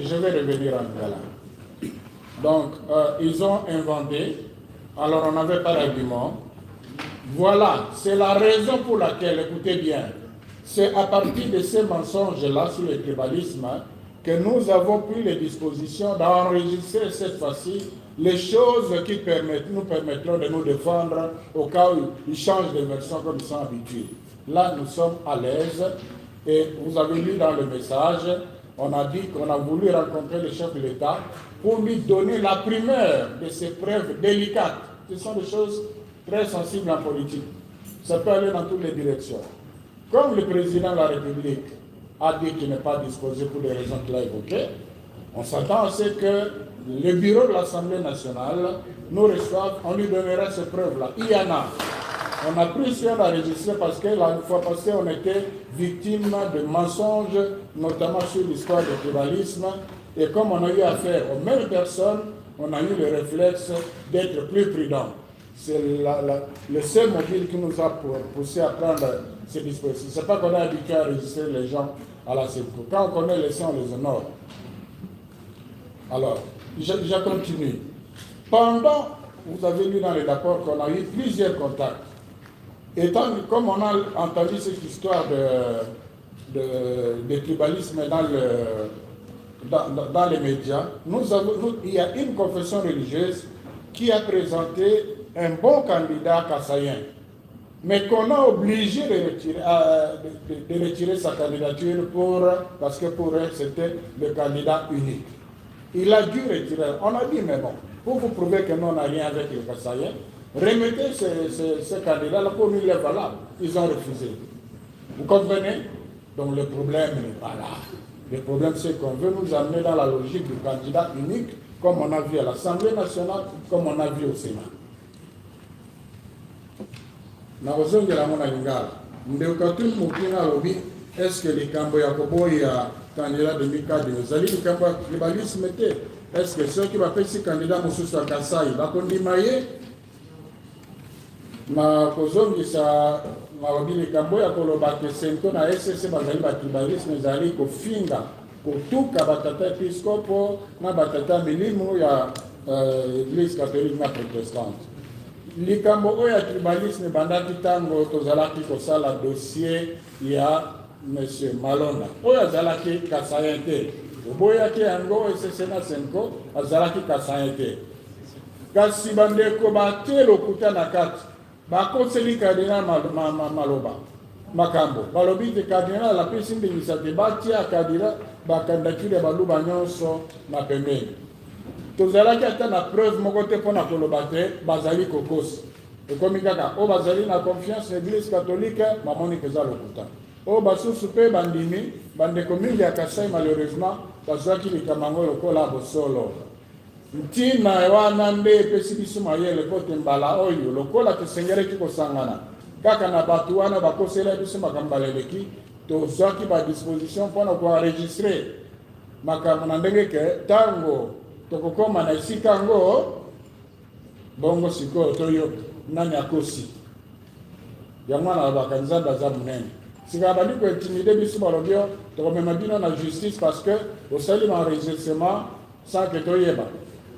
Je vais revenir en là. Donc, ils ont inventé, alors on n'avait pas d'argument. Voilà, c'est la raison pour laquelle, écoutez bien, c'est à partir de ces mensonges-là sur le tribalisme que nous avons pris les dispositions d'enregistrer cette fois-ci les choses qui nous permettront de nous défendre au cas où ils changent de version comme ils sont habitués. Là, nous sommes à l'aise et vous avez lu dans le message, on a dit qu'on a voulu rencontrer le chef de l'État pour lui donner la primeur de ces preuves délicates. Ce sont des choses très sensibles en politique. Ça peut aller dans toutes les directions. Comme le président de la République a dit qu'il n'est pas disposé pour les raisons qu'il a évoquées, on s'attend à ce que le bureau de l'Assemblée nationale nous reçoive, on lui donnera ces preuves-là. Il y en a. On a pris sur l'enregistré parce que la fois passée, on était victime de mensonges, notamment sur l'histoire du tribalisme. Et comme on a eu affaire aux mêmes personnes, on a eu le réflexe d'être plus prudent. C'est le seul mobile qui nous a poussé à prendre ces dispositions. Ce n'est pas qu'on est habitué à enregistrer les gens à la CEPCO. Quand on connaît les sons, on les honore. Alors, je continue. Pendant, vous avez lu dans les rapports qu'on a eu plusieurs contacts. Et comme on a entendu cette histoire de tribalisme dans les médias, il y a une confession religieuse qui a présenté un bon candidat kassaïen, mais qu'on a obligé de retirer sa candidature parce que pour elle, c'était le candidat unique. Il a dû retirer. On a dit, mais bon, pour vous prouver que nous, on n'a rien avec les kassaïens, remettez ce candidat-là pour nous, il est valable. Ils ont refusé. Vous comprenez? Donc le problème n'est pas là. Le problème, c'est qu'on veut nous amener dans la logique du candidat unique, comme on a vu à l'Assemblée nationale, comme on a vu au Sénat. Est-ce que les Camboyakobo et candidat de Mikadi, les alliés du tribalisme étaient? Est-ce que ceux qui vont faire ces candidats Moussous à Kassai, va condimailler? Ma kozongisa mabili Camboya koloba que Senko na SSC bazali ba tribalisme ezali kofinga kotuka batata episcopo na batata milimu ya Église catholique na protestante. Likambo oyo ya tribalisme bandaki tango tozalaki kosala dossier ya Monsieur Malonda oyo azalaki kasayen te oboyaki yango SSC na Senko azalaki kasayen te kasi bandeko batie lokuta na kati bakoseli kardinal maloba makambo balobi te kardinal apesi ndingisa te batia kardinal bakandidature ya baluba nyonso na pembeni tozalaki ata na preuve moko te mpo na koloba te bazali kokosi ekomi kaka oyo bazali na confiance na église catholique bamoni eza lokuta oyo basusu mpe bandimi bandeko mingi ya Kasai malheureusement bazwaki likambo yango lokola bosolo ntina wana nde epesi biso mayele po te mbala oyo lokola tosengelaki kosangana kaka na bato wana bakosela biso makambo baleleki tozwaki badisposition mpona koenregistre makambo na ndenge ke ntango tokokoma na esika yango bongo sikoyo toyoka nani akosi yango wana bakanzambe aza monene sika bandi kointimide biso balobi tokomema bino na justice parce que osali maenregistrement sans que toyeba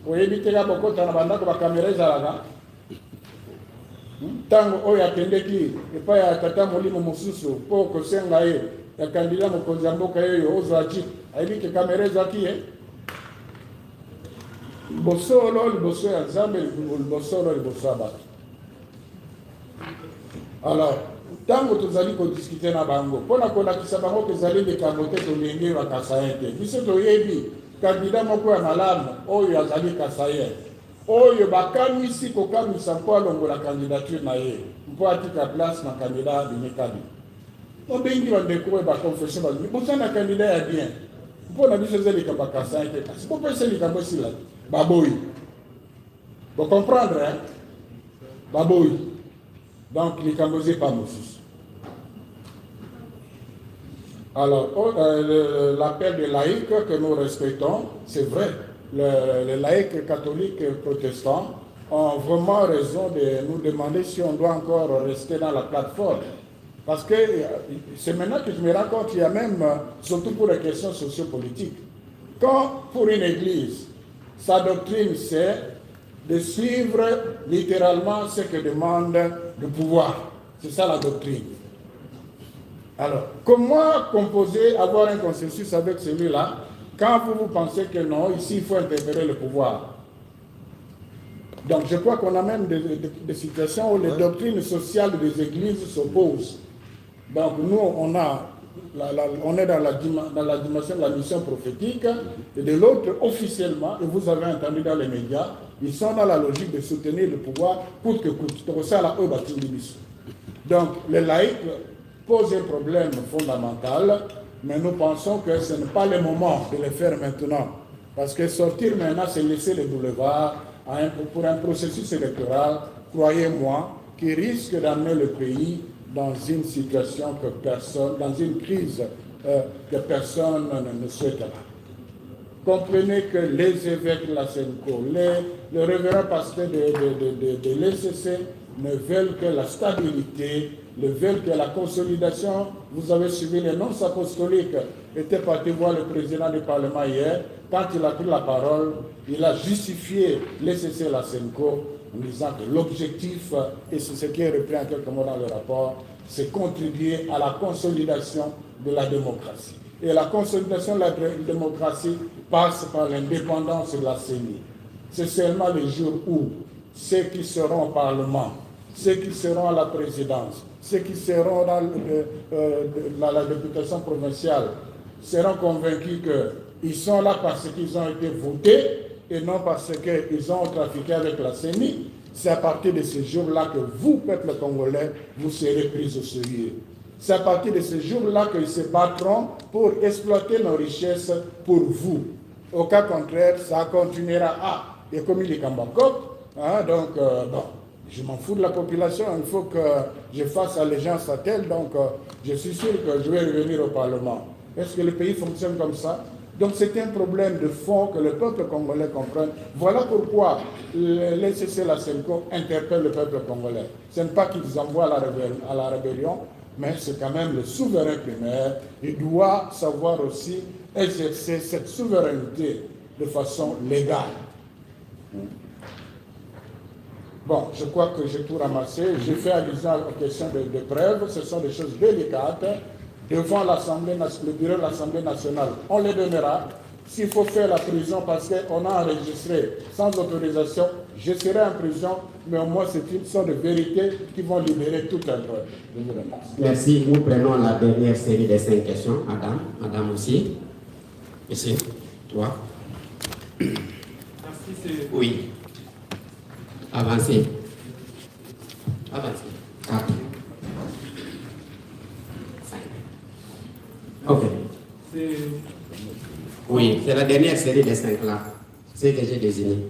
oyebi te ka bokota na bandako bakamera ezalaka ntango oyo akendeki epai ya tata molimo mosusu mpo kosenga ye ya kandida mokonzi ya mboka oyo ozwa jip ayebi ke kamera ezwaki ye bosolo liboso ya nzambe libosolo liboso ya bato. Alors ntango tozali kodiskute na bango mpona kolakisa bango kezali likambo te tolenge bakasayen te biso toyebi kandida moko ya malamu oyo azali kasayen oyo bakamwisi kokamwisa mpo alongola candidature na ye mpo atika place na kandida Binikadi obengi bandeko oyo baconfession bazali bosa na kandida ya bien mpo na biso eza likambo kasayen te kasi po pesa likambo esila baboyi bocomprendre baboyi donc likambo eza pa mosusu. Alors, l'appel des laïcs que nous respectons, c'est vrai, les laïcs catholiques et protestants ont vraiment raison de nous demander si on doit encore rester dans la plateforme. Parce que c'est maintenant que je me rends compte qu'il y a même, surtout pour les questions sociopolitiques, quand pour une église, sa doctrine c'est de suivre littéralement ce que demande le pouvoir. C'est ça la doctrine. Alors, comment composer, avoir un consensus avec celui-là, quand vous pensez que non, ici il faut interférer le pouvoir? Donc je crois qu'on a même des situations où les doctrines sociales des églises s'opposent. Donc nous, on a on est dans la dimension de la mission prophétique, et de l'autre, officiellement, et vous avez entendu dans les médias, ils sont dans la logique de soutenir le pouvoir coûte que coûte. Donc, les laïcs posent un problème fondamental, mais nous pensons que ce n'est pas le moment de le faire maintenant. Parce que sortir maintenant, c'est laisser les boulevards pour un processus électoral, croyez-moi, qui risque d'amener le pays dans une situation que personne, dans une crise que personne ne souhaite pas. Comprenez que les évêques de la Senko, le révérend pasteur de l'ECC ne veulent que la stabilité, ne veulent que la consolidation. Vous avez suivi les nonces apostoliques, était parti voir le président du Parlement hier. Quand il a pris la parole, il a justifié l'ECC et la Senko en disant que l'objectif, et c'est ce qui est repris en quelques mots dans le rapport, c'est contribuer à la consolidation de la démocratie. Et la consolidation de la démocratie passe par l'indépendance de la CENI. C'est seulement le jour où ceux qui seront au Parlement, ceux qui seront à la présidence, ceux qui seront dans la députation provinciale seront convaincus qu'ils sont là parce qu'ils ont été votés et non parce qu'ils ont trafiqué avec la CENI. C'est à partir de ce jour-là que vous, peuple congolais, vous serez pris au sérieux. C'est à partir de ce jour-là qu'ils se battront pour exploiter nos richesses pour vous. Au cas contraire, ça continuera à. Et comme il est Kambakok, donc, bon, je m'en fous de la population, il faut que je fasse allégeance à tel, donc je suis sûr que je vais revenir au Parlement. Est-ce que le pays fonctionne comme ça? Donc c'est un problème de fond que le peuple congolais comprenne. Voilà pourquoi l'ECC, la Senko interpelle le peuple congolais. Ce n'est pas qu'ils envoient à la rébellion, mais c'est quand même le souverain primaire. Il doit savoir aussi exercer cette souveraineté de façon légale. Bon, je crois que j'ai tout ramassé. J'ai fait allusion aux questions de preuve. Ce sont des choses délicates. Devant l'Assemblée, le bureau de l'Assemblée nationale, on les donnera. S'il faut faire la prison parce qu'on a enregistré sans autorisation, je serai en prison, mais au moins c'est une sorte de vérité qui vont libérer tout un peu. Je vous remercie. Merci. Nous prenons la dernière série des 5 questions. Madame aussi. Ici, toi. Merci, oui. Avancez. Avancez. 4. 5. Ok. Oui, c'est la dernière série des 5 là. C'est que j'ai désigné.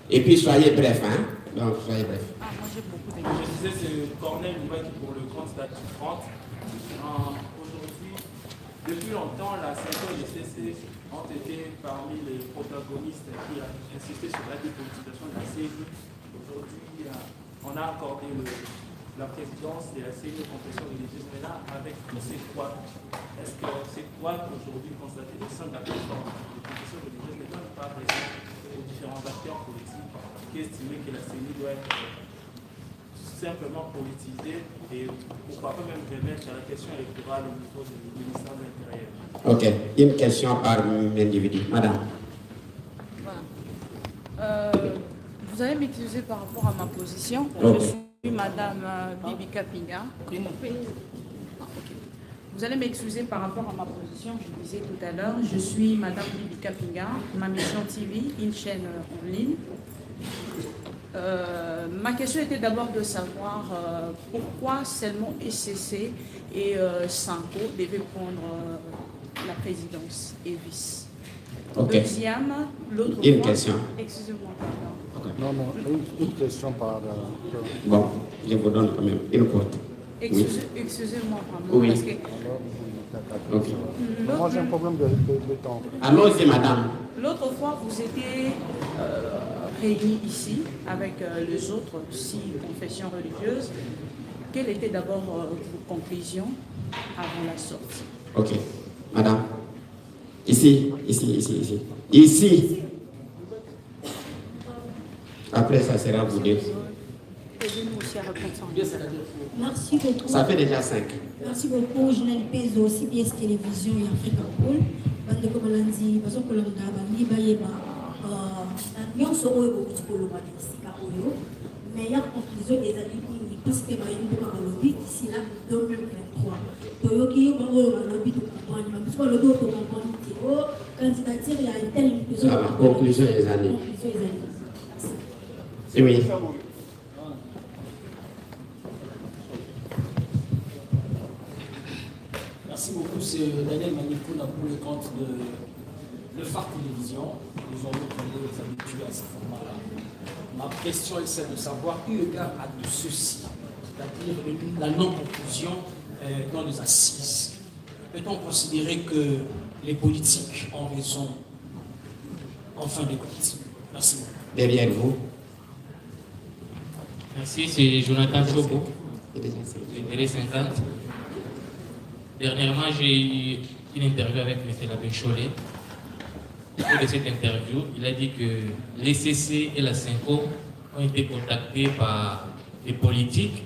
Et puis soyez bref, hein. Donc soyez bref. Moi j'ai beaucoup de questions. Je disais, c'est Corneille Nouvelle pour le compte statut 30. Aujourd'hui, depuis longtemps, la CENCO et le CC ont été parmi les protagonistes qui ont insisté sur la dépolitisation de la CENI. Aujourd'hui, on a accordé la présidence de la CENI aux confessions religieuses. Mais là, avec ces quoi, est-ce que c'est quoi qu'aujourd'hui constater au sein de la plateforme des confessions religieuses ne donne pas raison aux différents acteurs politiques qui estiment que la CENI doit être simplement politisée et pourquoi pas même remettre à la question électorale au niveau du ministère de l'Intérieur. Ok, une question par individu. Madame. Voilà. Vous allez m'excuser par rapport à ma position. Okay. Je suis Madame Bibi Kapinga. Vous allez m'excuser par rapport à ma position. Je disais tout à l'heure, je suis Madame Bibi Kapinga, ma mission TV, une chaîne en ligne. Ma question était d'abord de savoir pourquoi seulement ECC et Sanko devaient prendre la présidence et vice. Okay. Deuxième, l'autre Une point, question. Excusez-moi. Okay. Non, une question par... Bon, je vous donne quand même une courte. Excusez-moi vraiment. Oui. Parce que... Okay. Moi j'ai un problème de temps. Allons-y, madame. L'autre fois, vous étiez réunis ici avec les autres 6 confessions religieuses. Quelles étaient d'abord vos conclusions avant la sortie? Ok. Madame. Ici. Ici. Après, ça sera vous deux. Aidez-nous aussi à répondre. Merci beaucoup. Ça fait déjà 5. Merci beaucoup. Je n'ai pas aussi bien télévision et Africa Pool. Bande comme lundi, parce que l'on a bandi bayema. Nous sommes au Kutipolo Madisika Oyo. Meilleure conclusion des années parce que nous avons lobby d'ici là 2023. Toyoki, on Conclusion des années. Oui. Merci beaucoup, c'est Daniel Manipouna pour le compte de Le Phare Télévision. Nous allons prendre les habitués à ce format-là. Ma question est celle de savoir, eu égard à tout ceci, c'est-à-dire la non-conclusion dans les assises, peut-on considérer que les politiques ont raison en fin de compte? Merci beaucoup. Derrière vous. Merci, c'est Jonathan Chobo, de Télé 50. Dernièrement, j'ai eu une interview avec M. Labbé Cholet. Au cours de cette interview, il a dit que les CC et la CENCO ont été contactés par les politiques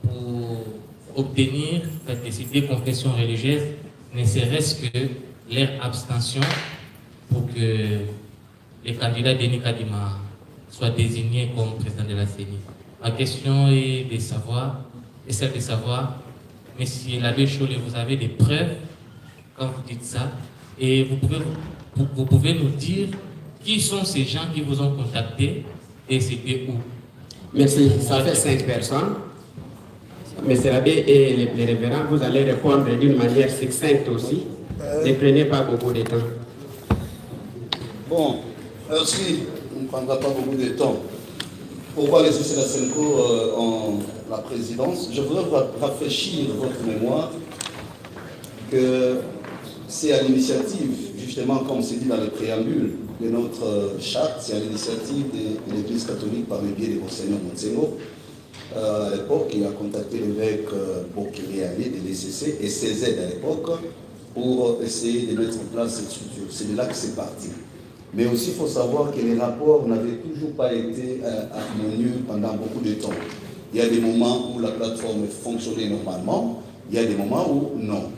pour obtenir des confessions religieuses, ne serait-ce que leur abstention pour que les candidats Denis Kadima soient désignés comme président de la CENI. Ma question est celle de savoir, M. Labbé Cholet, vous avez des preuves quand vous dites ça, et vous pouvez nous dire qui sont ces gens qui vous ont contacté et c'était où? Merci, ça fait 5 personnes. Monsieur l'abbé et les révérends, vous allez répondre d'une manière succincte aussi. Ne prenez pas beaucoup de temps. Bon, merci. On ne prendra pas beaucoup de temps. Pourquoi les CC de la CENCO en la présidence? Je voudrais rafraîchir votre mémoire que c'est à l'initiative, justement, comme c'est dit dans le préambule de notre charte, c'est à l'initiative de l'Église catholique par le biais de Monseigneur Montsengo. À l'époque, il a contacté l'évêque Bokele de l'ECC et ses aides à l'époque pour essayer de mettre en place cette structure. C'est de là que c'est parti. Mais aussi, il faut savoir que les rapports n'avaient toujours pas été harmonieux pendant beaucoup de temps. Il y a des moments où la plateforme fonctionnait normalement, il y a des moments où non.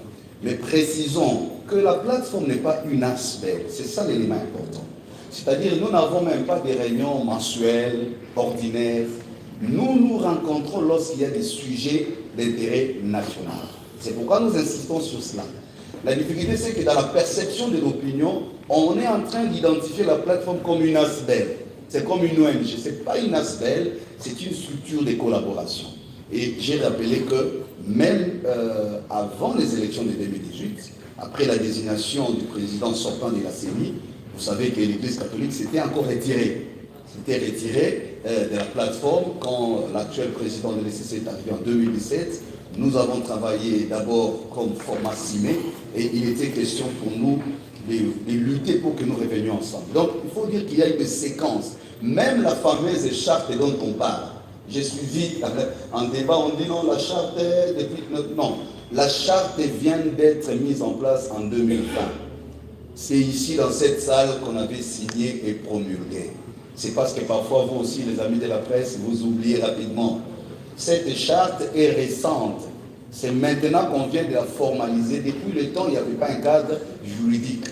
Mais précisons que la plateforme n'est pas une aspect, c'est ça l'élément important. C'est-à-dire, nous n'avons même pas des réunions mensuelles, ordinaires. Nous nous rencontrons lorsqu'il y a des sujets d'intérêt national. C'est pourquoi nous insistons sur cela. La difficulté, c'est que dans la perception de l'opinion, on est en train d'identifier la plateforme comme une ASBEL. C'est comme une ONG. Ce n'est pas une ASBEL, c'est une structure de collaboration. Et j'ai rappelé que même avant les élections de 2018, après la désignation du président sortant de la CENI, vous savez que l'Église catholique s'était encore retirée. S'était retirée de la plateforme quand l'actuel président de l'ECC est arrivé en 2017. Nous avons travaillé d'abord comme format CIME et il était question pour nous de lutter pour que nous revenions ensemble. Donc il faut dire qu'il y a eu des séquences. Même la fameuse charte dont on parle. J'ai suivi en débat, on dit non, la charte depuis non. La charte vient d'être mise en place en 2020. C'est ici dans cette salle qu'on avait signé et promulgué. C'est parce que parfois vous aussi, les amis de la presse, vous oubliez rapidement. Cette charte est récente. C'est maintenant qu'on vient de la formaliser. Depuis le temps, il n'y avait pas un cadre juridique.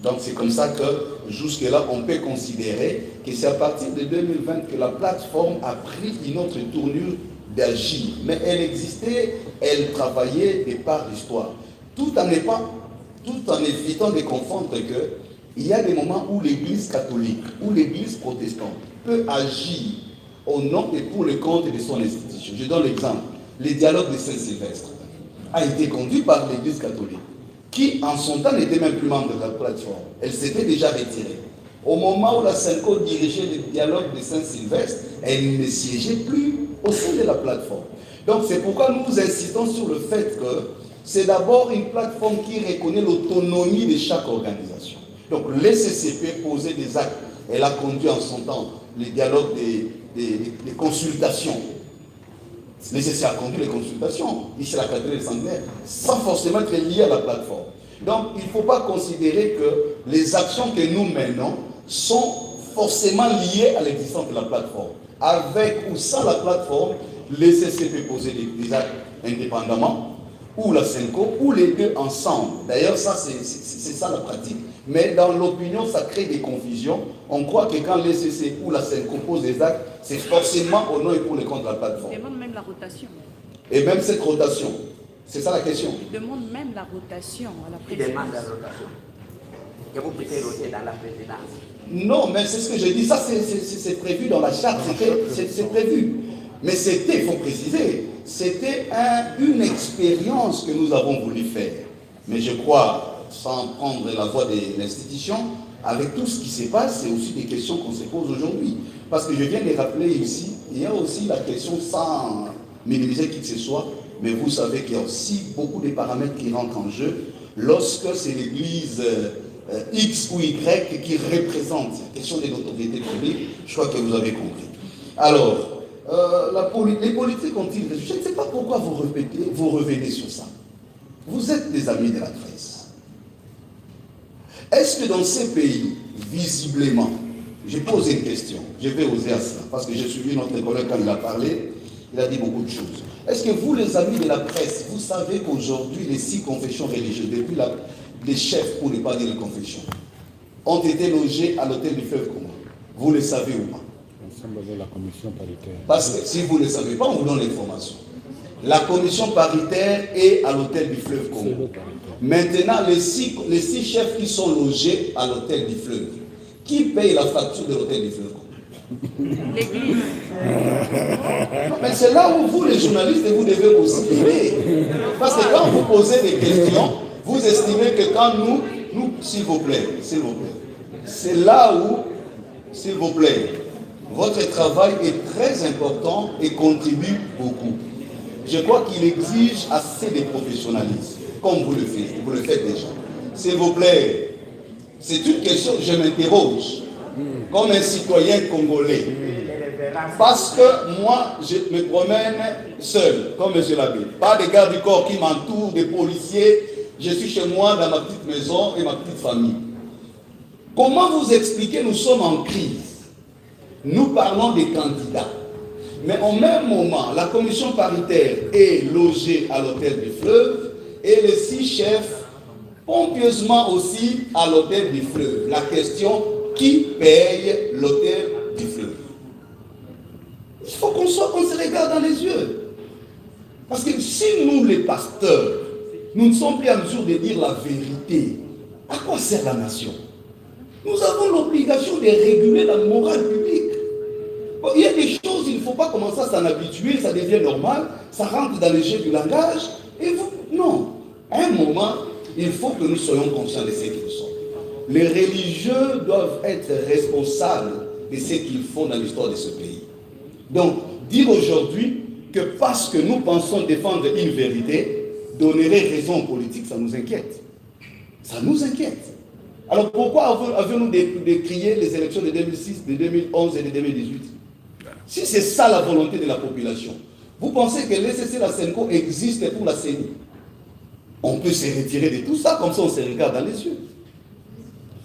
Donc c'est comme ça que jusque-là, on peut considérer que c'est à partir de 2020 que la plateforme a pris une autre tournure d'agir. Mais elle existait, elle travaillait de par l'histoire. Tout en évitant de confondre qu'il y a des moments où l'Église catholique, ou l'Église protestante peut agir au nom et pour le compte de son institution. Je donne l'exemple. Le dialogue de Saint-Sylvestre a été conduit par l'Église catholique, qui en son temps n'était même plus membre de la plateforme. Elle s'était déjà retirée. Au moment où la CENCO dirigeait le dialogue de Saint-Sylvestre, elle ne siégeait plus au sein de la plateforme. Donc c'est pourquoi nous insistons sur le fait que c'est d'abord une plateforme qui reconnaît l'autonomie de chaque organisation. Donc l'ECCP posait des actes. Elle a conduit en son temps les dialogues des consultations. L'ECCP a conduit les consultations, ici la cathédrale centenaire, sans forcément être lié à la plateforme. Donc il ne faut pas considérer que les actions que nous menons sont forcément liées à l'existence de la plateforme. Avec ou sans la plateforme, l'ECCP posait des actes indépendamment, ou la CENCO, ou les deux ensemble. D'ailleurs, ça c'est ça la pratique. Mais dans l'opinion, ça crée des confusions. On croit que quand l'ECC ou la CENCO pose des actes, c'est forcément au nom et pour le compte de la plateforme. Et même la rotation. Et même cette rotation. C'est ça la question. Il demande même la rotation à la Il présidence. demande la rotation. Que vous puissiez roter dans la présidence. Non, mais c'est ce que je dis. Ça, c'est prévu dans la charte. C'est prévu. Mais c'était, il faut préciser, c'était une expérience que nous avons voulu faire. Mais je crois, sans prendre la voie de l'institution, avec tout ce qui se passe, c'est aussi des questions qu'on se pose aujourd'hui. Parce que je viens de rappeler ici, il y a aussi la question, sans minimiser qui que ce soit, mais vous savez qu'il y a aussi beaucoup de paramètres qui rentrent en jeu lorsque c'est l'Église X ou Y qui représente la question de l'autorité publique. Je crois que vous avez compris. Alors, les politiques ont-ils... Je ne sais pas pourquoi vous revenez sur ça. Vous êtes des amis de la presse. Est-ce que dans ces pays, visiblement, je pose une question, je vais oser à cela, parce que j'ai suivi notre collègue quand il a parlé, il a dit beaucoup de choses. Est-ce que vous, les amis de la presse, vous savez qu'aujourd'hui, les 6 confessions religieuses, depuis les chefs, pour ne pas dire les confessions, ont été logés à l'hôtel du Fleuve Congo? Vous le savez ou pas? La commission paritaire. Parce que si vous ne le savez pas, on vous donne l'information. La commission paritaire est à l'hôtel du Fleuve Congo. Maintenant, les six chefs qui sont logés à l'hôtel du Fleuve, qui paye la facture de l'hôtel du Fleuve Congo? L'Église. Mais c'est là où vous, les journalistes, vous devez aussi aider. Parce que quand vous posez des questions, vous estimez que quand nous, s'il vous plaît, c'est là où, s'il vous plaît, votre travail est très important et contribue beaucoup. Je crois qu'il exige assez de professionnalisme, comme vous le faites déjà. S'il vous plaît, c'est une question que je m'interroge, comme un citoyen congolais. Parce que moi, je me promène seul, comme M. l'abbé. Pas de gardes du corps qui m'entourent, des policiers. Je suis chez moi, dans ma petite maison et ma petite famille. Comment vous expliquer, nous sommes en crise? Nous parlons des candidats. Mais au même moment, la commission paritaire est logée à l'hôtel du Fleuve et les 6 chefs, pompieusement aussi, à l'hôtel du Fleuve. La question, qui paye l'hôtel du Fleuve? Il faut qu'on se regarde dans les yeux. Parce que si nous, les pasteurs, nous ne sommes plus en mesure de dire la vérité, à quoi sert la nation? Nous avons l'obligation de réguler la morale publique. Il y a des choses, il ne faut pas commencer à s'en habituer, ça devient normal, ça rentre dans le jeu du langage. Et vous, non. À un moment, il faut que nous soyons conscients de ce qu'ils sont. Les religieux doivent être responsables de ce qu'ils font dans l'histoire de ce pays. Donc, dire aujourd'hui que parce que nous pensons défendre une vérité, donnerait raison aux politiques, ça nous inquiète. Ça nous inquiète. Alors pourquoi avions-nous décrié les élections de 2006, de 2011 et de 2018? Si c'est ça la volonté de la population, vous pensez que l'ECC, la SENCO existe pour la CENI? On peut se retirer de tout ça, comme ça on se regarde dans les yeux.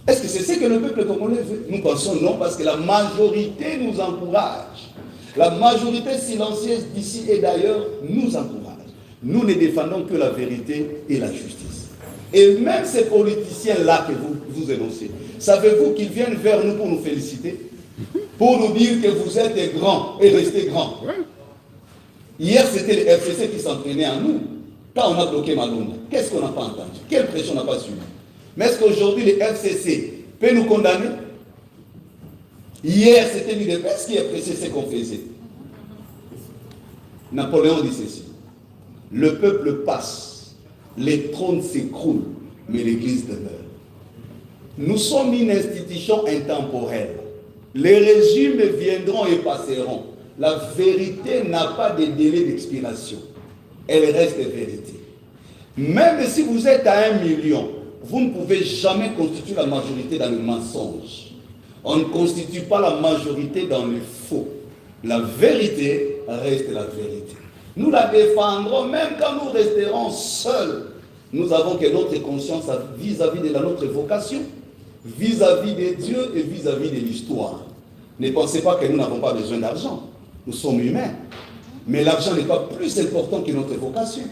Est-ce que c'est ce que le peuple congolais veut? Nous pensons non, parce que la majorité nous encourage. La majorité silencieuse d'ici et d'ailleurs nous encourage. Nous ne défendons que la vérité et la justice. Et même ces politiciens-là que vous énoncez, savez-vous qu'ils viennent vers nous pour nous féliciter? Pour nous dire que vous êtes grands et restez grands. Hier, c'était le FCC qui s'entraînait à nous. Quand on a bloqué Malonga, qu'est-ce qu'on n'a pas entendu? Quelle pression n'a pas suivi? Mais est-ce qu'aujourd'hui, le FCC peut nous condamner? Hier, c'était l'UDPS qui a pressé ce qu'on faisait. Napoléon dit ceci: le peuple passe, les trônes s'écroulent, mais l'Église demeure. Nous sommes une institution intemporelle. Les régimes viendront et passeront. La vérité n'a pas de délai d'expiration. Elle reste vérité. Même si vous êtes à 1 million, vous ne pouvez jamais constituer la majorité dans le mensonge. On ne constitue pas la majorité dans le faux. La vérité reste la vérité. Nous la défendrons même quand nous resterons seuls. Nous avons que notre conscience vis-à-vis de notre vocation, vis-à-vis de Dieu et vis-à-vis de l'histoire. Ne pensez pas que nous n'avons pas besoin d'argent. Nous sommes humains. Mais l'argent n'est pas plus important que notre vocation.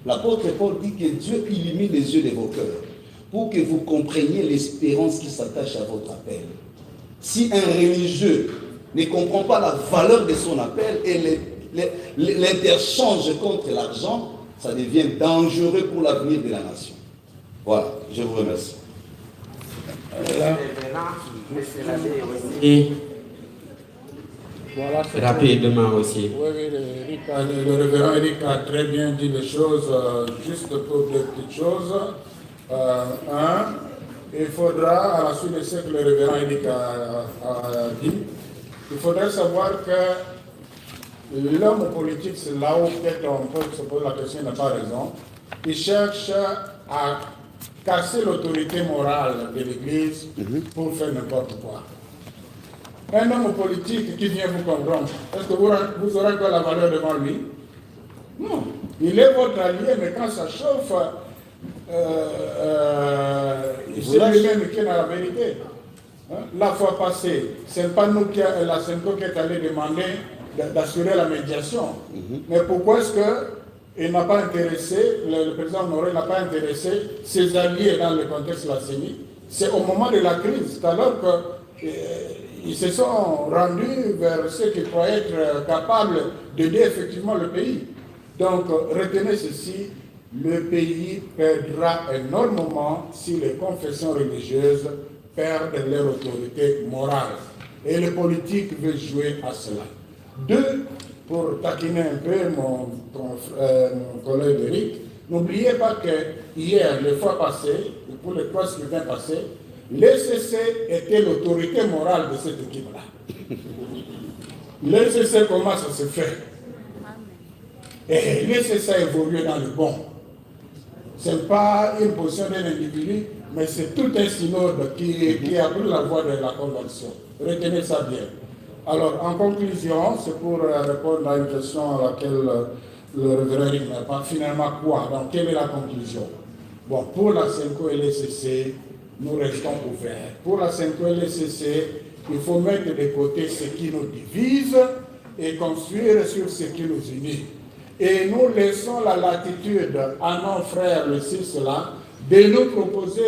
L'apôtre Paul dit que Dieu illumine les yeux de vos cœurs pour que vous compreniez l'espérance qui s'attache à votre appel. Si un religieux ne comprend pas la valeur de son appel et l'interchange contre l'argent, ça devient dangereux pour l'avenir de la nation. Voilà, je vous remercie. Et voilà, rapidement aussi. Oui, le révérend Eric a très bien dit les choses, juste pour deux petites choses. Il faudra, à la suite de ce que le révérend Eric a dit, il faudrait savoir que l'homme politique, c'est là où peut-être on peut se poser la question, il n'a pas raison. Il cherche à casser l'autorité morale de l'Église pour faire n'importe quoi. Un homme politique qui vient vous comprendre, est-ce que vous aurez quoi la valeur devant lui? Non. Il est votre allié, mais quand ça chauffe, c'est lui-même qui est dans la vérité. La fois passée, ce n'est pas nous la Senko qui est allé demander d'assurer la médiation. Mais pourquoi est-ce qu'il n'a pas intéressé, le président Honoré n'a pas intéressé ses alliés dans le contexte de la CENI? C'est au moment de la crise, c'est alors qu'ils se sont rendus vers ceux qui croyaient être capables d'aider effectivement le pays. Donc, retenez ceci, le pays perdra énormément si les confessions religieuses perdent leur autorité morale. Et le politique veut jouer à cela. Deux, pour taquiner un peu mon collègue Eric, n'oubliez pas que hier, les fois passées, pour les 3 scrutins passés, l'ECC était l'autorité morale de cette équipe-là. L'ECC, comment ça se fait? Et l'ECC a évolué dans le bon. Ce n'est pas une position d'un individu, mais c'est tout un synode qui a pris la voie de la convention. Retenez ça bien. Alors, en conclusion, c'est pour répondre à une question à laquelle le révérend n'a pas finalement quoi. Donc, quelle est la conclusion? Bon, pour la Senko et l'ECC, nous restons ouverts. Pour la Senko et l'ECC, il faut mettre de côté ce qui nous divise et construire sur ce qui nous unit. Et nous laissons la latitude à nos frères, les six là, de nous proposer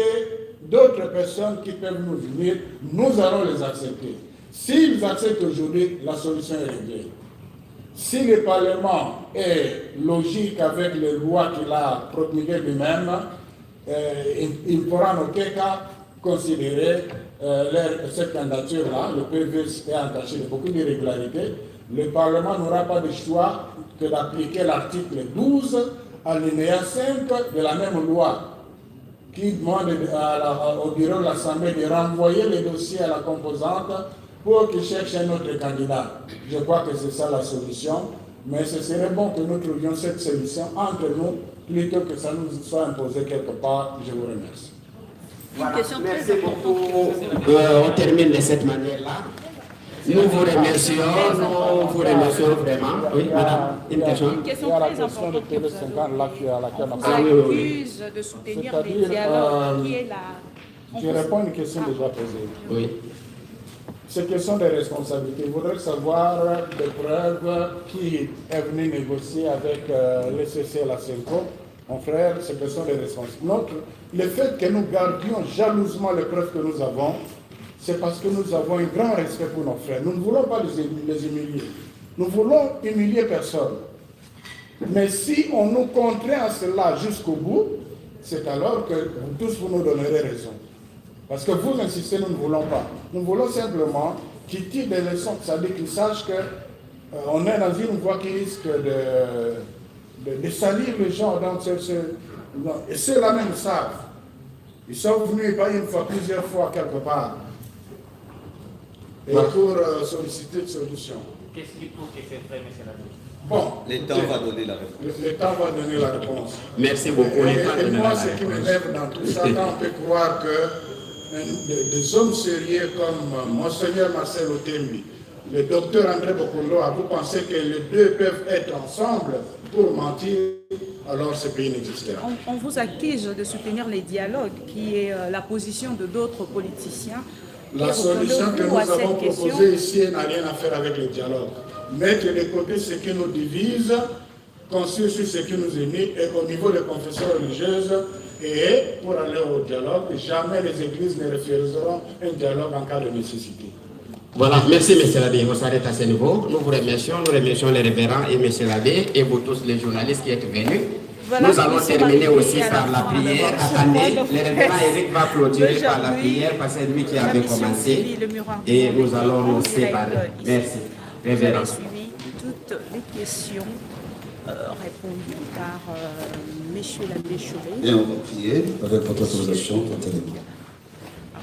d'autres personnes qui peuvent nous unir. Nous allons les accepter. S'ils acceptent aujourd'hui, la solution est réglée. Si le Parlement est logique avec les lois qu'il a promulguées lui-même, il pourra en aucun cas considérer cette candidature-là. Le PV est entaché de beaucoup d'irrégularités. Le Parlement n'aura pas de choix que d'appliquer l'article 12, alinéa 5 de la même loi, qui demande au bureau de l'Assemblée de renvoyer les dossiers à la composante pour qu'il cherche un autre candidat. Je crois que c'est ça la solution, mais ce serait bon que nous trouvions cette solution entre nous, plutôt que ça nous soit imposé quelque part. Je vous remercie. Voilà. Merci beaucoup. On termine de cette manière-là. Nous vous remercions vraiment. Oui, madame, une question. Une question très importante que vous accuse de soutenir les dialogues qui est la... Je réponds à une question déjà posée. Oui. C'est question de responsabilité. Je voudrais savoir des preuves qui est venu négocier avec l'ECC et la Senko. Mon frère, c'est question de responsabilité. Le fait que nous gardions jalousement les preuves que nous avons, c'est parce que nous avons un grand respect pour nos frères. Nous ne voulons pas les humilier. Nous voulons humilier personne. Mais si on nous contraint à cela jusqu'au bout, c'est alors que vous tous vous nous donnerez raison. Parce que vous insistez, nous ne voulons pas. Nous voulons simplement qu'ils tirent des leçons, c'est-à-dire qu'ils sachent qu'on est dans une voie qui risque de salir les gens. Et ceux-là même savent. Ils sont venus pas une fois, plusieurs fois quelque part. Et pour solliciter une solution. Qu'est-ce qui prouve que c'est vrai, M. Labi? Bon, le temps va donner la réponse. Le temps va donner la réponse. Merci beaucoup. Et moi, ce qui m'élève dans tout ça, quand on peut croire que des hommes sérieux comme Monseigneur Marcel Otembi, le docteur André Bokondo, vous pensez que les deux peuvent être ensemble pour mentir, alors ce pays n'existera. On vous accuse de soutenir les dialogues, qui est la position de d'autres politiciens. La solution que nous avons proposée ici n'a rien à faire avec le dialogue. Mettre de côté ce qui nous divise, construire sur ce qui nous unit, et au niveau des confessions religieuses, et pour aller au dialogue, jamais les églises ne refuseront un dialogue en cas de nécessité. Voilà, merci M. Labi. On s'arrête à ce niveau. Nous vous remercions les révérends et M. Labi et vous tous les journalistes qui êtes venus. Voilà, nous allons nous sommes terminer arrivés aussi à la par la fin de prière. notre Attendez, point de le révérend presse Eric va clôturer par la d'aujourd'hui. prière parce que c'est lui qui La avait mission commencé. suivie, le miroir du Et monde nous était allons en nous direct, séparer. ici. Merci. Vous Révérend. avez suivi toutes les questions répondues par Monsieur l'abbé Chauvet. Et on va prier avec votre autorisation, votre téléphone.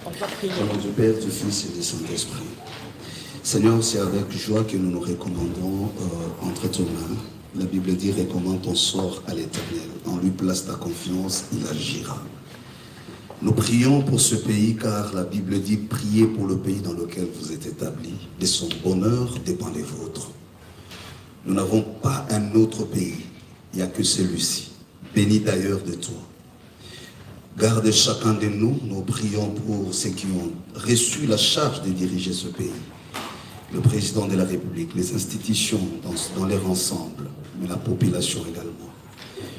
On va prier. Au nom du Père, du Fils et du Saint-Esprit. Seigneur, c'est avec joie que nous nous recommandons entre tes mains. La Bible dit, recommande ton sort à l'Éternel. En lui place ta confiance, il agira. Nous prions pour ce pays car la Bible dit, priez pour le pays dans lequel vous êtes établis. De son bonheur dépend les vôtres. Nous n'avons pas un autre pays. Il n'y a que celui-ci. Béni d'ailleurs de toi. Garde chacun de nous. Nous prions pour ceux qui ont reçu la charge de diriger ce pays. Le président de la République, les institutions dans leur ensemble, mais la population également.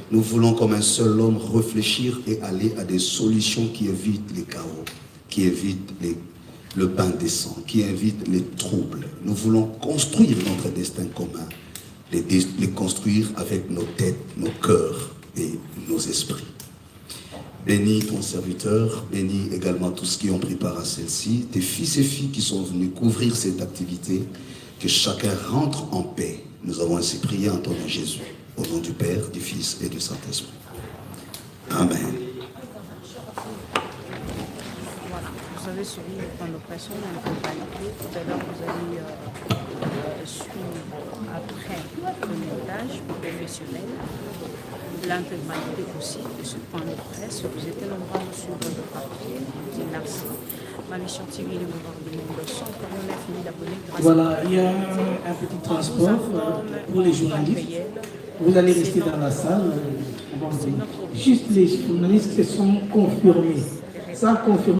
Nous voulons comme un seul homme réfléchir et aller à des solutions qui évitent les chaos, qui évitent le bain des sangs, qui évitent les troubles. Nous voulons construire notre destin commun, les construire avec nos têtes, nos cœurs et nos esprits. Bénis ton serviteur, bénis également tous ceux qui ont pris part à celle-ci, tes fils et filles qui sont venus couvrir cette activité, que chacun rentre en paix. Nous avons ainsi prié en ton nom Jésus, au nom du Père, du Fils et du Saint-Esprit. Amen. Voilà, vous avez suivi le plan de pression en globalité. Tout à l'heure, vous allez suivre après le montage professionnel, l'intégralité aussi de ce point de presse. Vous étiez nombreux à suivre le papier. Je dis merci. Ma mission TV, le mouvement du monde, 149 000 abonnés. Voilà, il y a un petit transport pour les journalistes. Vous allez rester dans la salle. Juste les journalistes se sont confirmés. Sans confirmer.